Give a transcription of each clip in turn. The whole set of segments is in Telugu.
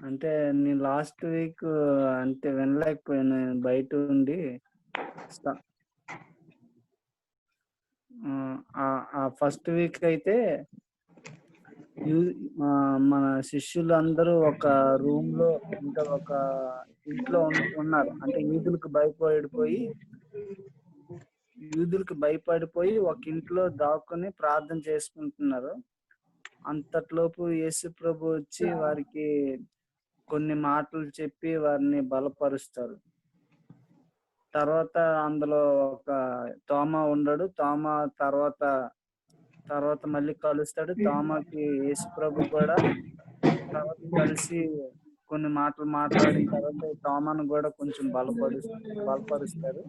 అంటే నేను లాస్ట్ వీక్ అంటే వినలేకపోయాను బయట ఉండి. స్ట ఆ ఫస్ట్ వీక్ అయితే యూ మన శిష్యులందరూ ఒక రూమ్‌లో ఇంకా ఒక ఇంట్లో ఉన్నారు. అంటే యూదులకు భయపడిపోయి ఒక ఇంట్లో దాక్కుని ప్రార్థన చేసుకుంటున్నారు. అంతట్లోపు యేసు ప్రభు వచ్చి వారికి కొన్ని మాటలు చెప్పి వారిని బలపరుస్తారు. తర్వాత అందులో ఒక తోమా ఉండడు. తోమా తర్వాత తర్వాత మళ్ళీ కలుస్తాడు. తోమాకి యేసు ప్రభు కూడా తర్వాత కలిసి కొన్ని మాటలు మాట్లాడిన తర్వాత తోమాను గూడా కొంచెం బలపరుస్తారు.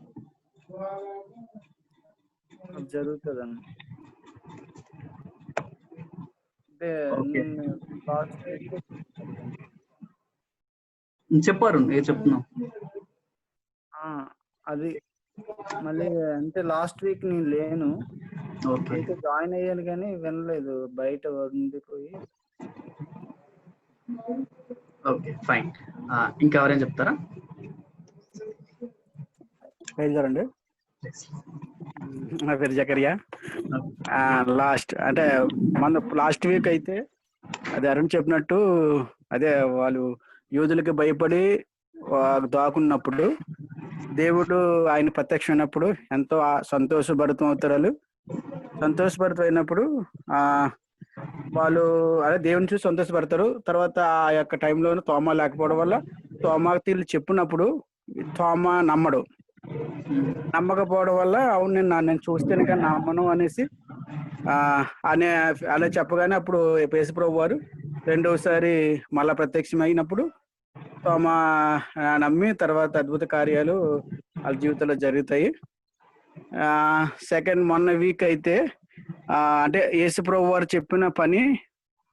అది జరుగుతదండి. అంటే ఓకే, నేను లాస్ట్ వీకే చూసానండి. చెప్పారు ఏ చెప్తున్నావు. ఆ! అది మళ్ళీ అంటే లాస్ట్ వీక్ నేను లేను. ఓకే అంటే జాయిన్ అయ్యాను గానీ వినలేదు. బయట ఉండిపోయి. Okay fine. ఇంకెవరైనా చెప్తారా? బయలుదేరండి. నా పేరు జకరియా. లాస్ట్ అంటే మన లాస్ట్ వీక్ అయితే అదే అరుణ్ చెప్పినట్టు అదే వాళ్ళు యూదులకి భయపడి దాకున్నప్పుడు దేవుడు ఆయన ప్రత్యక్షమైనప్పుడు ఎంతో సంతోషపడుతూ ఆ వాళ్ళు అదే దేవుని చూసి సంతోషపడతారు. తర్వాత ఆ యొక్క టైంలోనూ తోమా లేకపోవడం వల్ల తోమాకి వీళ్ళు చెప్పినప్పుడు తోమా నమ్మకపోవడం వల్ల అవును నేను చూస్తేనే కానీ నమ్మను అనేసి అనే అలా చెప్పగానే అప్పుడు యేసుప్రభు వారు రెండోసారి మళ్ళా ప్రత్యక్షమైనప్పుడు తోమా నమ్మి తర్వాత అద్భుత కార్యాలు వాళ్ళ జీవితంలో జరుగుతాయి. సెకండ్ మొన్న వీక్ అయితే అంటే యేసుప్రభు వారు చెప్పిన పని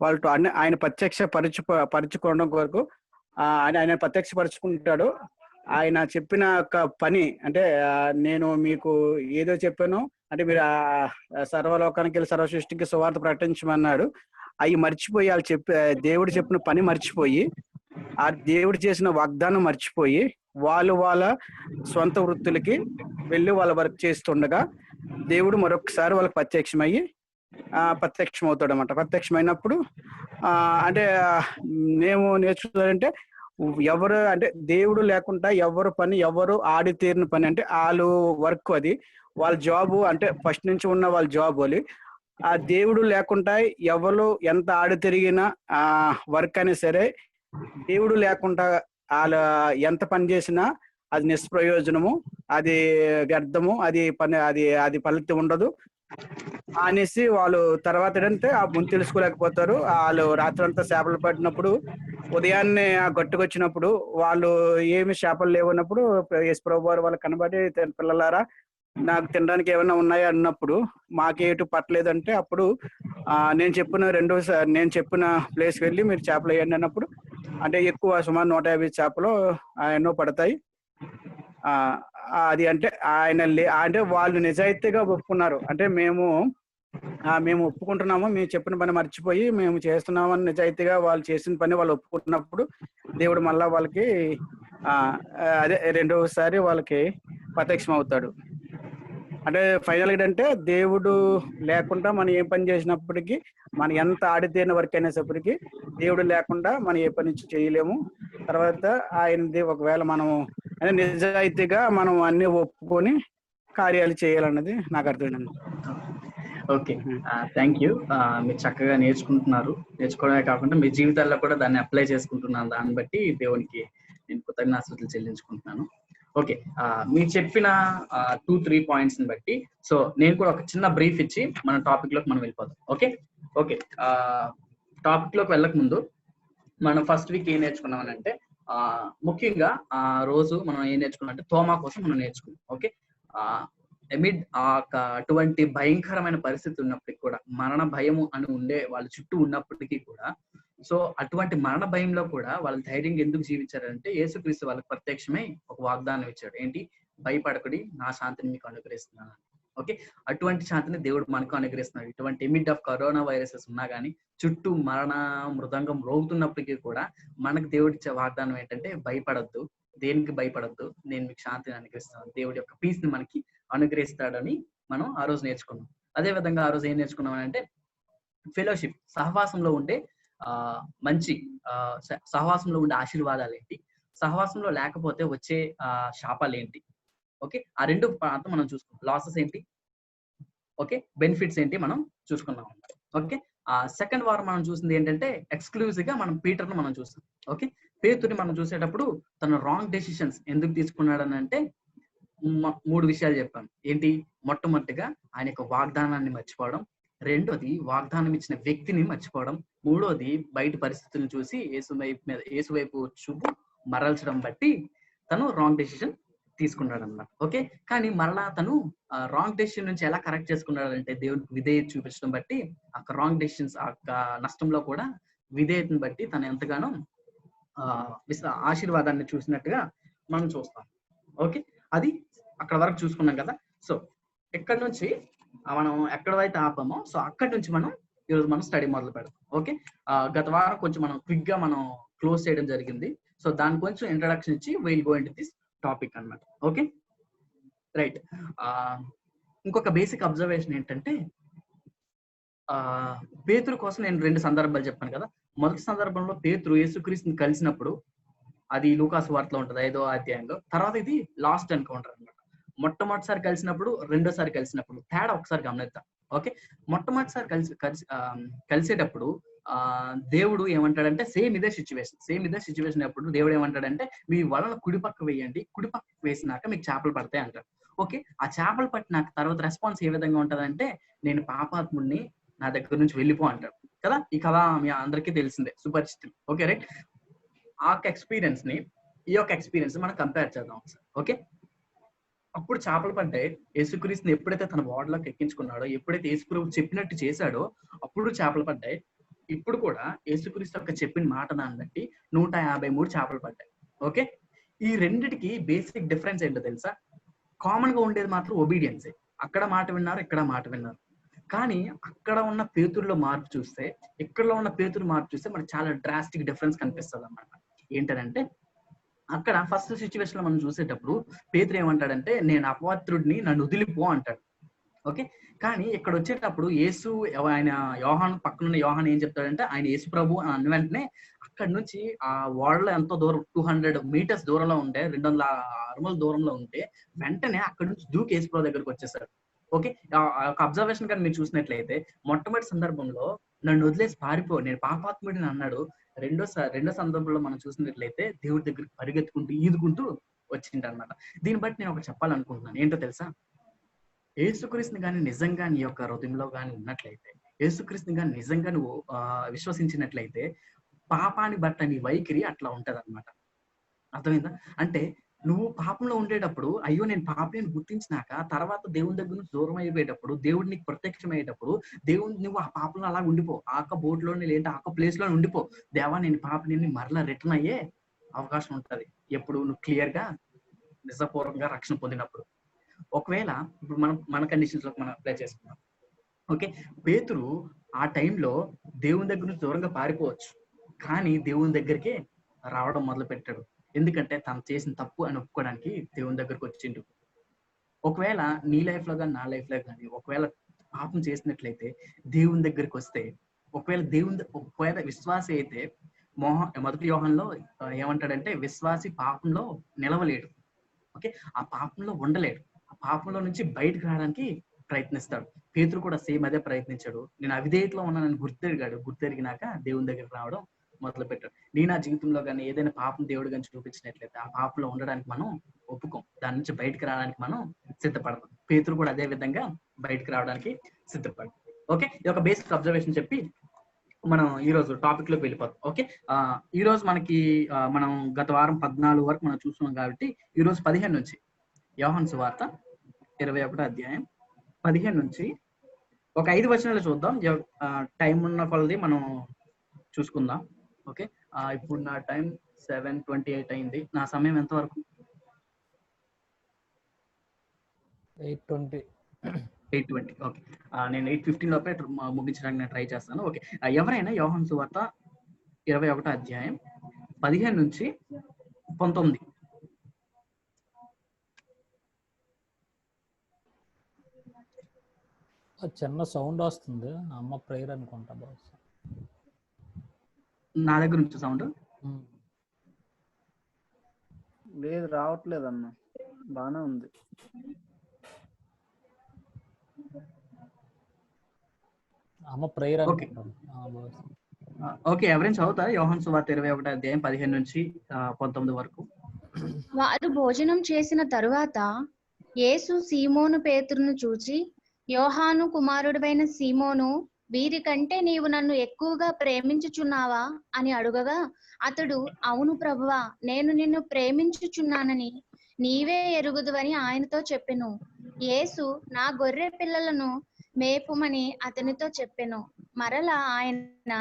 వాళ్ళతో ఆయన పరుచుకోవడం కొరకు ఆయన ప్రత్యక్షపరుచుకుంటాడు. ఆయన చెప్పిన ఒక పని అంటే నేను మీకు ఏదో చెప్పాను అంటే మీరు సర్వలోకానికి వెళ్ళి సర్వ సృష్టికి సువార్త ప్రకటించమన్నాడు. అవి మర్చిపోయి దేవుడు చెప్పిన పని మర్చిపోయి ఆ దేవుడు చేసిన వాగ్దానం మర్చిపోయి వాళ్ళ సొంత వృత్తులకి వెళ్ళి వాళ్ళ వర్క్ చేస్తుండగా దేవుడు మరొకసారి వాళ్ళకి ప్రత్యక్షమవుతాడు అనమాట. ప్రత్యక్షమైనప్పుడు అంటే మేము నేర్చుకోవాలంటే ఎవరు అంటే దేవుడు లేకుండా ఎవరు పని ఎవరు ఆడి తీరిన పని అంటే వాళ్ళు వర్క్ అది వాళ్ళ జాబు అంటే ఫస్ట్ నుంచి ఉన్న వాళ్ళ జాబ్ అని ఆ దేవుడు లేకుండా ఎవరు ఎంత ఆడి తిరిగిన వర్క్ అయినా సరే దేవుడు లేకుండా వాళ్ళ ఎంత పని చేసినా అది నిష్ప్రయోజనము, అది వ్యర్థము, అది ఫలితం ఉండదు అనేసి వాళ్ళు తర్వాత ఏంటంటే ఆ ముందు తెలుసుకోలేకపోతారు. వాళ్ళు రాత్రి అంతా చేపలు పట్టినప్పుడు ఉదయాన్నే ఆ గట్టుకొచ్చినప్పుడు వాళ్ళు ఏమి చేపలు లేవన్నప్పుడు యేసు ప్రభు వారు వాళ్ళకి కనబడి పిల్లలారా నాకు తినడానికి ఏమైనా ఉన్నాయా అన్నప్పుడు మాకేటు పట్టలేదంటే అప్పుడు నేను చెప్పిన ప్లేస్కి వెళ్ళి మీరు చేపలు వేయండి అన్నప్పుడు అంటే ఎక్కువ సుమారు 150 చేపలు ఎన్నో పడతాయి. అది అంటే అంటే వాళ్ళు నిజాయితీగా ఒప్పుకున్నారు. అంటే మేము ఒప్పుకుంటున్నాము, మేము చెప్పిన పని మర్చిపోయి మేము చేస్తున్నామని నిజాయితీగా వాళ్ళు చేసిన పని వాళ్ళు ఒప్పుకుంటున్నప్పుడు దేవుడు మళ్ళా వాళ్ళకి అదే రెండోసారి వాళ్ళకి ప్రత్యక్షం అవుతాడు. అంటే ఫైనల్ ఏంటంటే దేవుడు లేకుండా మనం ఏ పని చేసినప్పటికీ మనం ఎంత ఆడితేరిన వర్క్ అయినప్పటికీ దేవుడు లేకుండా మనం ఏ పని చేయలేము. తర్వాత ఆయనది ఒకవేళ మనము అంటే నిజాయితీగా మనం అన్ని ఒప్పుకొని కార్యాలు చేయాలన్నది నాకు అర్థమైందండి. Okay, thank you. మీరు చక్కగా నేర్చుకోవడమే కాకుండా మీ జీవితాల్లో కూడా దాన్ని అప్లై చేసుకుంటున్నాను. దాన్ని బట్టి దేవునికి నేను కృతజ్ఞతలు చెల్లించుకుంటున్నాను. ఓకే, మీరు చెప్పిన 2-3 పాయింట్స్ ని బట్టి సో నేను కూడా ఒక చిన్న బ్రీఫ్ ఇచ్చి మన టాపిక్ లోకి మనం వెళ్ళిపోదాం. ఓకే, టాపిక్ లోకి వెళ్ళక ముందు మనం ఫస్ట్ వీక్ ఏం నేర్చుకున్నాం అంటే ముఖ్యంగా ఆ రోజు మనం ఏం నేర్చుకున్నాం అంటే తోమా కోసం మనం నేర్చుకున్నాం. ఓకే, అటువంటి భయంకరమైన పరిస్థితి ఉన్నప్పటికీ కూడా మరణ భయము అని ఉండే వాళ్ళ చుట్టూ ఉన్నప్పటికీ కూడా సో అటువంటి మరణ భయంలో కూడా వాళ్ళు ధైర్యంగా ఎందుకు జీవించారంటే యేసుక్రీస్తు వాళ్ళకి ప్రత్యక్షమై ఒక వాగ్దానం ఇచ్చాడు. ఏంటి? భయపడకుడి, నా శాంతిని మీకు అనుగ్రహిస్తున్నాను. ఓకే, అటువంటి శాంతిని దేవుడు మనకు అనుగ్రహిస్తున్నాడు. ఇటువంటి ఎమిట్ ఆఫ్ కరోనా వైరసెస్ ఉన్నా కానీ, చుట్టూ మరణ మృదంగం రోగుతున్నప్పటికీ కూడా మనకు దేవుడి ఇచ్చే వాగ్దానం ఏంటంటే, భయపడద్దు, దేనికి భయపడద్దు, నేను మీకు శాంతిని అనుగ్రహిస్తాను, దేవుడి యొక్క పీస్ ని మనకి అనుగ్రహిస్తాడని మనం ఆ రోజు నేర్చుకున్నాం. అదే విధంగా ఆ రోజు ఏం నేర్చుకున్నాం అంటే, ఫెలోషిప్, సహవాసంలో ఉండే మంచి సహవాసంలో ఉండే ఆశీర్వాదాలు ఏంటి, సహవాసంలో లేకపోతే వచ్చే శాపాలు ఏంటి. ఓకే, ఆ రెండు ప్రాంతం మనం చూసుకున్నాం. లాసెస్ ఏంటి, ఓకే, బెనిఫిట్స్ ఏంటి మనం చూసుకున్నాం. ఓకే, సెకండ్ వారం మనం చూసింది ఏంటంటే ఎక్స్క్లూజివ్ గా మనం పీటర్ను మనం చూస్తాం. ఓకే, పేతుని మనం చూసేటప్పుడు తన రాంగ్ డెసిషన్స్ ఎందుకు తీసుకున్నాడని అంటే 3 విషయాలు చెప్పాను. ఏంటి, మొట్టమొదటిగా ఆయన యొక్క వాగ్దానాన్ని మర్చిపోవడం, రెండోది వాగ్దానం ఇచ్చిన వ్యక్తిని మర్చిపోవడం, మూడోది బయట పరిస్థితులను చూసి యేసు వైపు చూపు మరల్చడం బట్టి తను రాంగ్ డెసిషన్ తీసుకున్నాడు అన్నమాట. ఓకే, కానీ మరలా తను రాంగ్ డెసిషన్ నుంచి ఎలా కరెక్ట్ చేసుకున్నాడంటే దేవుడికి విధేయత చూపించడం బట్టి ఆ రాంగ్ డెసిషన్స్ నష్టంలో కూడా విధేయతను బట్టి తను ఎంతగానో ఆశీర్వాదాన్ని చూసినట్టుగా మనం చూస్తాం. ఓకే, అది అక్కడ వరకు చూసుకున్నాం కదా. సో ఇక్కడ నుంచి మనం ఎక్కడైతే ఆపామో సో అక్కడి నుంచి మనం ఈరోజు మనం స్టడీ మొదలు పెడతాం. ఓకే, గత వారం కొంచెం మనం క్విక్ గా మనం క్లోజ్ చేయడం జరిగింది. సో దాని కొంచెం ఇంట్రడక్షన్ ఇచ్చి will go into this topic అన్నమాట. Okay, right. ఇంకొక బేసిక్ అబ్జర్వేషన్ ఏంటంటే, పేతురు కోసం నేను 2 సందర్భాలు చెప్పాను కదా. మొదటి సందర్భంలో పేతురు యేసుక్రీస్తుని కలిసినప్పుడు, అది లూకాసు వార్తలో ఉంటుంది 5వ అధ్యాయంలో. తర్వాత ఇది లాస్ట్ ఎన్కౌంటర్ అన్నమాట. మొట్టమొదటిసారి కలిసినప్పుడు, రెండోసారి కలిసినప్పుడు తేడా ఒకసారి గమనిద్దాం. ఓకే, మొట్టమొదటిసారి కలిసేటప్పుడు దేవుడు ఏమంటాడంటే సేమ్ ఇదే సిచ్యువేషన్ అప్పుడు దేవుడు ఏమంటాడంటే, మీ వలన కుడిపక్క వేయండి, కుడిపక్క వేసినాక మీకు చేపలు పడతాయి అంటారు. ఓకే, ఆ చేపలు పట్టినాక తర్వాత రెస్పాన్స్ ఏ విధంగా ఉంటదంటే, నేను పాపాత్ముడిని, నా దగ్గర నుంచి వెళ్ళిపో అంటాడు కదా. ఈ కథ మీ అందరికీ తెలిసిందే, సుపరిచితం. Okay, right. ఆ ఎక్స్పీరియన్స్ ని ఈ యొక్క ఎక్స్పీరియన్స్ మనం కంపేర్ చేద్దాం ఒకసారి. ఓకే, అప్పుడు చేపలు పడ్డాయి. యేసుక్రీస్తుని ఎప్పుడైతే తన ఓడలోకి ఎక్కించుకున్నాడో, ఎప్పుడైతే యేసుప్రభు చెప్పినట్టు చేశాడో అప్పుడు చేపలు పడ్డాయి. ఇప్పుడు కూడా యేసుక్రీస్తు యొక్క చెప్పిన మాట దాన్ని బట్టి 153 చేపలు పడ్డాయి. ఓకే, ఈ రెండిటికి బేసిక్ డిఫరెన్స్ ఏంటో తెలుసా? కామన్ గా ఉండేది మాత్రం ఒబీడియన్సే. అక్కడ మాట విన్నారు, ఇక్కడ మాట విన్నారు. కానీ అక్కడ ఉన్న పేతురులో మార్పు చూస్తే, ఇక్కడలో ఉన్న పేతురు మార్పు చూస్తే మనకు చాలా డ్రాస్టిక్ డిఫరెన్స్ కనిపిస్తుంది అన్నమాట. ఏంటంటే, అక్కడ ఫస్ట్ సిచ్యువేషన్ లో మనం చూసేటప్పుడు పేతురు ఏమంటాడంటే, నేను అపవిత్రుడిని, నన్ను వదిలిపో అంటాడు. ఓకే, కానీ ఇక్కడ వచ్చేటప్పుడు యేసు ఆయన యోహాన్ పక్కనున్న యోహాన్ ఏం చెప్తాడంటే, ఆయన యేసు ప్రభు అని అన్న వెంటనే అక్కడి నుంచి ఆ ఓడలో ఎంతో దూరం 200 మీటర్స్ దూరంలో ఉంటే, 200 అడుగుల దూరంలో ఉంటే వెంటనే అక్కడి నుంచి దూకి యేసు ప్రభు దగ్గరకు వచ్చేసాడు. ఓకే, ఒక అబ్జర్వేషన్ కానీ మీరు చూసినట్లయితే, మొట్టమొదటి సందర్భంలో నన్ను వదిలేసి పారిపో, నేను పాపాత్ముడిని అన్నాడు. రెండో సందర్భంలో మనం చూసినట్లయితే దేవుడి దగ్గరికి పరిగెత్తుకుంటూ ఈదుకుంటూ వచ్చింది అనమాట. దీన్ని బట్టి నేను ఒకటి చెప్పాలనుకుంటున్నాను. ఏంటో తెలుసా? యేసుక్రీస్తుని కానీ నిజంగా నీ యొక్క హృదయంలో కానీ ఉన్నట్లయితే, యేసుక్రీస్తుని కానీ నిజంగా నువ్వు విశ్వసించినట్లయితే, పాపాన్ని బట్టి నీ వైఖరి అట్లా ఉంటది అనమాట. అర్థమైందా? అంటే నువ్వు పాపంలో ఉండేటప్పుడు, అయ్యో నేను పాపని గుర్తించినాక తర్వాత దేవుని దగ్గర నుంచి దూరం అయిపోయేటప్పుడు, దేవుడు నీకు ప్రత్యక్షం అయ్యేటప్పుడు, దేవుడు నువ్వు ఆ పాపంలో అలా ఉండిపో, ఆక బోట్లోనే లేదంటే ఆక ప్లేస్ లో ఉండిపో. దేవా నేను పాపని మరలా రిటర్న్ అయ్యే అవకాశం ఉంటది ఎప్పుడు నువ్వు క్లియర్ గా నిజపూర్వకంగా రక్షణ పొందినప్పుడు. ఒకవేళ ఇప్పుడు మన కండిషన్స్ లో మనం అప్లై చేసుకున్నాం. ఓకే, పేతురు ఆ టైంలో దేవుని దగ్గర నుంచి దూరంగా పారిపోవచ్చు, కానీ దేవుని దగ్గరికి రావడం మొదలు పెట్టాడు. ఎందుకంటే తను చేసిన తప్పు అని ఒప్పుకోవడానికి దేవుని దగ్గరకు వచ్చిండు. ఒకవేళ నీ లైఫ్ లో కానీ నా లైఫ్ లో కానీ ఒకవేళ పాపం చేసినట్లయితే దేవుని దగ్గరికి వస్తే, ఒకవేళ విశ్వాసి అయితే, మొదటి యోహానులో ఏమంటాడంటే, విశ్వాసి పాపంలో నిలవలేడు. ఓకే, ఆ పాపంలో ఉండలేడు, ఆ పాపంలో నుంచి బయటకు రావడానికి ప్రయత్నిస్తాడు. పేతురు కూడా సేమ్ అదే ప్రయత్నించాడు. నేను అవిధేయతలో ఉన్నానని గుర్తెరిగినాక దేవుని దగ్గరికి రావడం మొదలు పెట్టాడు. నీ నా జీవితంలో కానీ ఏదైనా పాపం దేవుడు కానీ చూపించినట్లయితే ఆ పాపంలో ఉండడానికి మనం ఒప్పుకోం, దాని నుంచి బయటకు రావడానికి మనం సిద్ధపడతాం. పేతురు కూడా అదే విధంగా బయటకు రావడానికి సిద్ధపడతాం. ఓకే, ఇది ఒక బేసిక్ అబ్జర్వేషన్ చెప్పి మనం ఈ రోజు టాపిక్ లోకి వెళ్ళిపోతాం. ఓకే, ఈ రోజు మనకి మనం గత వారం 14 వరకు మనం చూస్తున్నాం కాబట్టి ఈ రోజు 15 నుంచి యోహాను సువార్త 21వ అధ్యాయం 15 నుంచి ఒక 5 వచనాలు చూద్దాం. టైం ఉన్న కొలది మనం చూసుకుందాం. ఓకే, ఇప్పుడు నా టైం 7:28 అయింది. నా సమయం ఎంత వరకు? 8:20. 8:20. ఓకే, నేను 8:15 లోపే ముగించడానికి నేను ట్రై చేస్తాను. ఓకే, ఎవరైనా యోహాను సువార్త 21వ అధ్యాయం 15 నుంచి 19. చిన్న సౌండ్ వస్తుంది, అమ్మ ప్రేయర్ అనుకుంటా బాస్. నా దగ్గర నుంచి సౌండ్ లేదు, రావట్లేదు అన్న, బానే ఉంది. అమ్మ ప్రేయర్ ఓకే. అనుకుంటాను బాస్. ఓకే, ఎవరైనా చదువుతారా యోహాను సువార్త 21వ అధ్యాయం 15 నుంచి 19 వరకు? వారు భోజనం చేసిన తరువాత యేసు సీమోను పేతురును చూచి, యోహాను కుమారుడివైన సీమోను, వీరికంటే నీవు నన్ను ఎక్కువగా ప్రేమించుచున్నావా అని అడుగగా, అతడు, అవును ప్రభువా, నేను నిన్ను ప్రేమించుచున్నానని నీవే ఎరుగుదువని ఆయనతో చెప్పెను. యేసు, నా గొర్రె పిల్లలను మేపుమని అతనితో చెప్పెను. మరలా ఆయన,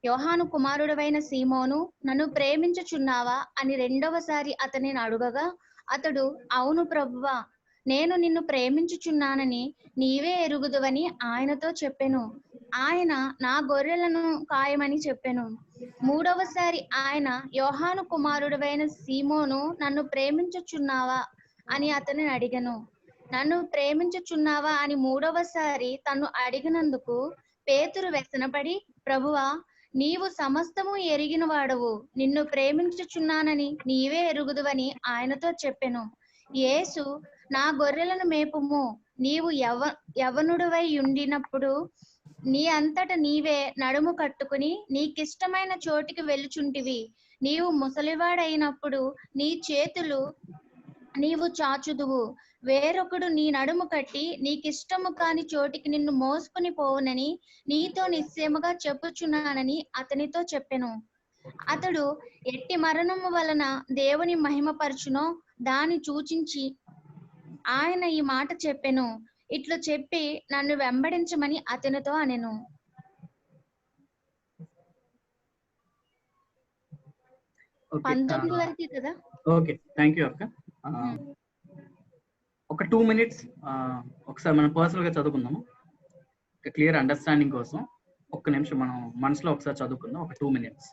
యోహాను కుమారుడవైన సీమోను, నన్ను ప్రేమించుచున్నావా అని రెండవసారి అతనిని అడుగగా, అతడు, అవును ప్రభువా, నేను నిన్ను ప్రేమించుచున్నానని నీవే ఎరుగుదువని ఆయనతో చెప్పెను. ఆయన, నా గొర్రెలను కాయమని చెప్పెను. మూడవసారి ఆయన, యోహాను కుమారుడవైన సీమోను, నన్ను ప్రేమించుచున్నావా అని అతనిని అడిగెను. నన్ను ప్రేమించుచున్నావా అని మూడవసారి తను అడిగినందుకు పేతురు వ్యసనపడి, ప్రభువా, నీవు సమస్తము ఎరిగిన వాడవు, నిన్ను ప్రేమించుచున్నానని నీవే ఎరుగుదువని ఆయనతో చెప్పెను. యేసు, నా గొర్రెలను మేపుము, నీవు యవనుడివై ఉండినప్పుడు నీ అంతట నీవే నడుము కట్టుకుని నీకిష్టమైన చోటికి వెళ్ళుచుంటివి. నీవు ముసలివాడైనప్పుడు నీ చేతులు నీవు చాచుదువు, వేరొకడు నీ నడుము కట్టి నీకిష్టము కాని చోటికి నిన్ను మోసుకుని పోవునని నీతో నిశ్చయముగా చెప్పుచున్నానని అతనితో చెప్పెను. అతడు ఎట్టి మరణము వలన దేవుని మహిమపరచునో దాన్ని సూచించి ఆయన ఈ మాట చెప్పెను. ఇట్లు చెప్పి నన్ను వెంబడించమని అతనితో అనెను. ఓకే, 19 వరకు కదా. ఓకే, థ్యాంక్ యూ అక్క. ఒక 2 minutes ఒకసారి మనం పర్సనల్ గా చదువుకుందాము, క్లియర్ అండర్స్టాండింగ్ కోసం. ఒక్క నిమిషం మనం మనసులో ఒకసారి చదువుకుందాం, ఒక 2 minutes.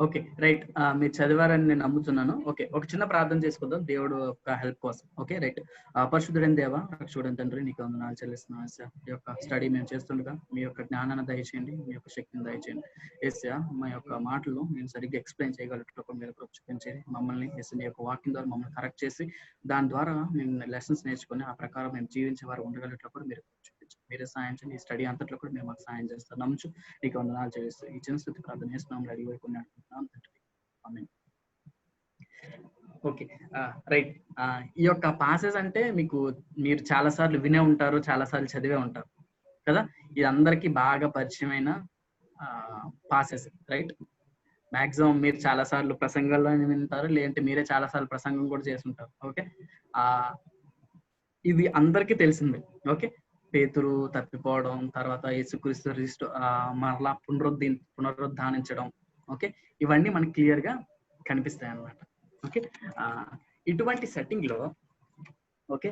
Okay, right. మీరు చదివారని నేను నమ్ముతున్నాను. ఓకే, ఒక చిన్న ప్రార్థన చేసుకుందాం దేవుడు యొక్క హెల్ప్ కోసం. Okay, right. పరిశుద్ధుడైన దేవా, రక్షకుడైన తండ్రి, నీకు వందనాలు చెల్లిస్తున్నాను ఏసయ్యా. ఈ యొక్క స్టడీ మేము చేస్తుండగా మీ యొక్క జ్ఞానాన్ని దయచేయండి, మీ యొక్క శక్తిని దయచేయండి ఏసయ్యా. మా యొక్క మాటలు నేను సరిగ్గా ఎక్స్ప్లెయిన్ చేయగలిగినప్పుడు మీరు కృప చూపించేది మమ్మల్ని ఏసయ్య, మీ యొక్క వాక్యం ద్వారా మమ్మల్ని కరెక్ట్ చేసి దాని ద్వారా మేము లెసన్స్ నేర్చుకుని ఆ ప్రకారం మేము జీవించే వారు ఉండగలిగినప్పుడు మీరు నడిపించు, మీరే సాయం చేయండి. ఈ స్టడీ అంతట్లో కూడా మీరు మాకు సాయం చేస్తారు. నమ్ముచు నీకు వందనాలు చేస్తూ ఈ చిన్న స్థుతి ప్రార్థన చేస్తున్నాం, అడిగి వైపు అనుకుంటున్నాం తండ్రి. ఆమేన్. Okay, right. ఈ యొక్క పాసెస్ అంటే మీరు చాలా సార్లు వినే ఉంటారు, చాలా సార్లు చదివే ఉంటారు కదా. ఇది అందరికీ బాగా పరిచయమైన పాసెస్, రైట్. మాక్సిమం మీరు చాలా సార్లు ప్రసంగాల్లో వింటారు, లేదంటే మీరే చాలా సార్లు ప్రసంగం కూడా చేస్తుంటారు. ఓకే, ఇది అందరికీ తెలిసిందే. ఓకే, పేతురు తప్పిపోవడం, తర్వాత యేసుక్రీస్తు మరలా పునరుద్ధానించడం, ఓకే, ఇవన్నీ మనకి క్లియర్ గా కనిపిస్తాయి అన్నమాట. ఓకే, ఇటువంటి సెట్టింగ్ లో ఓకే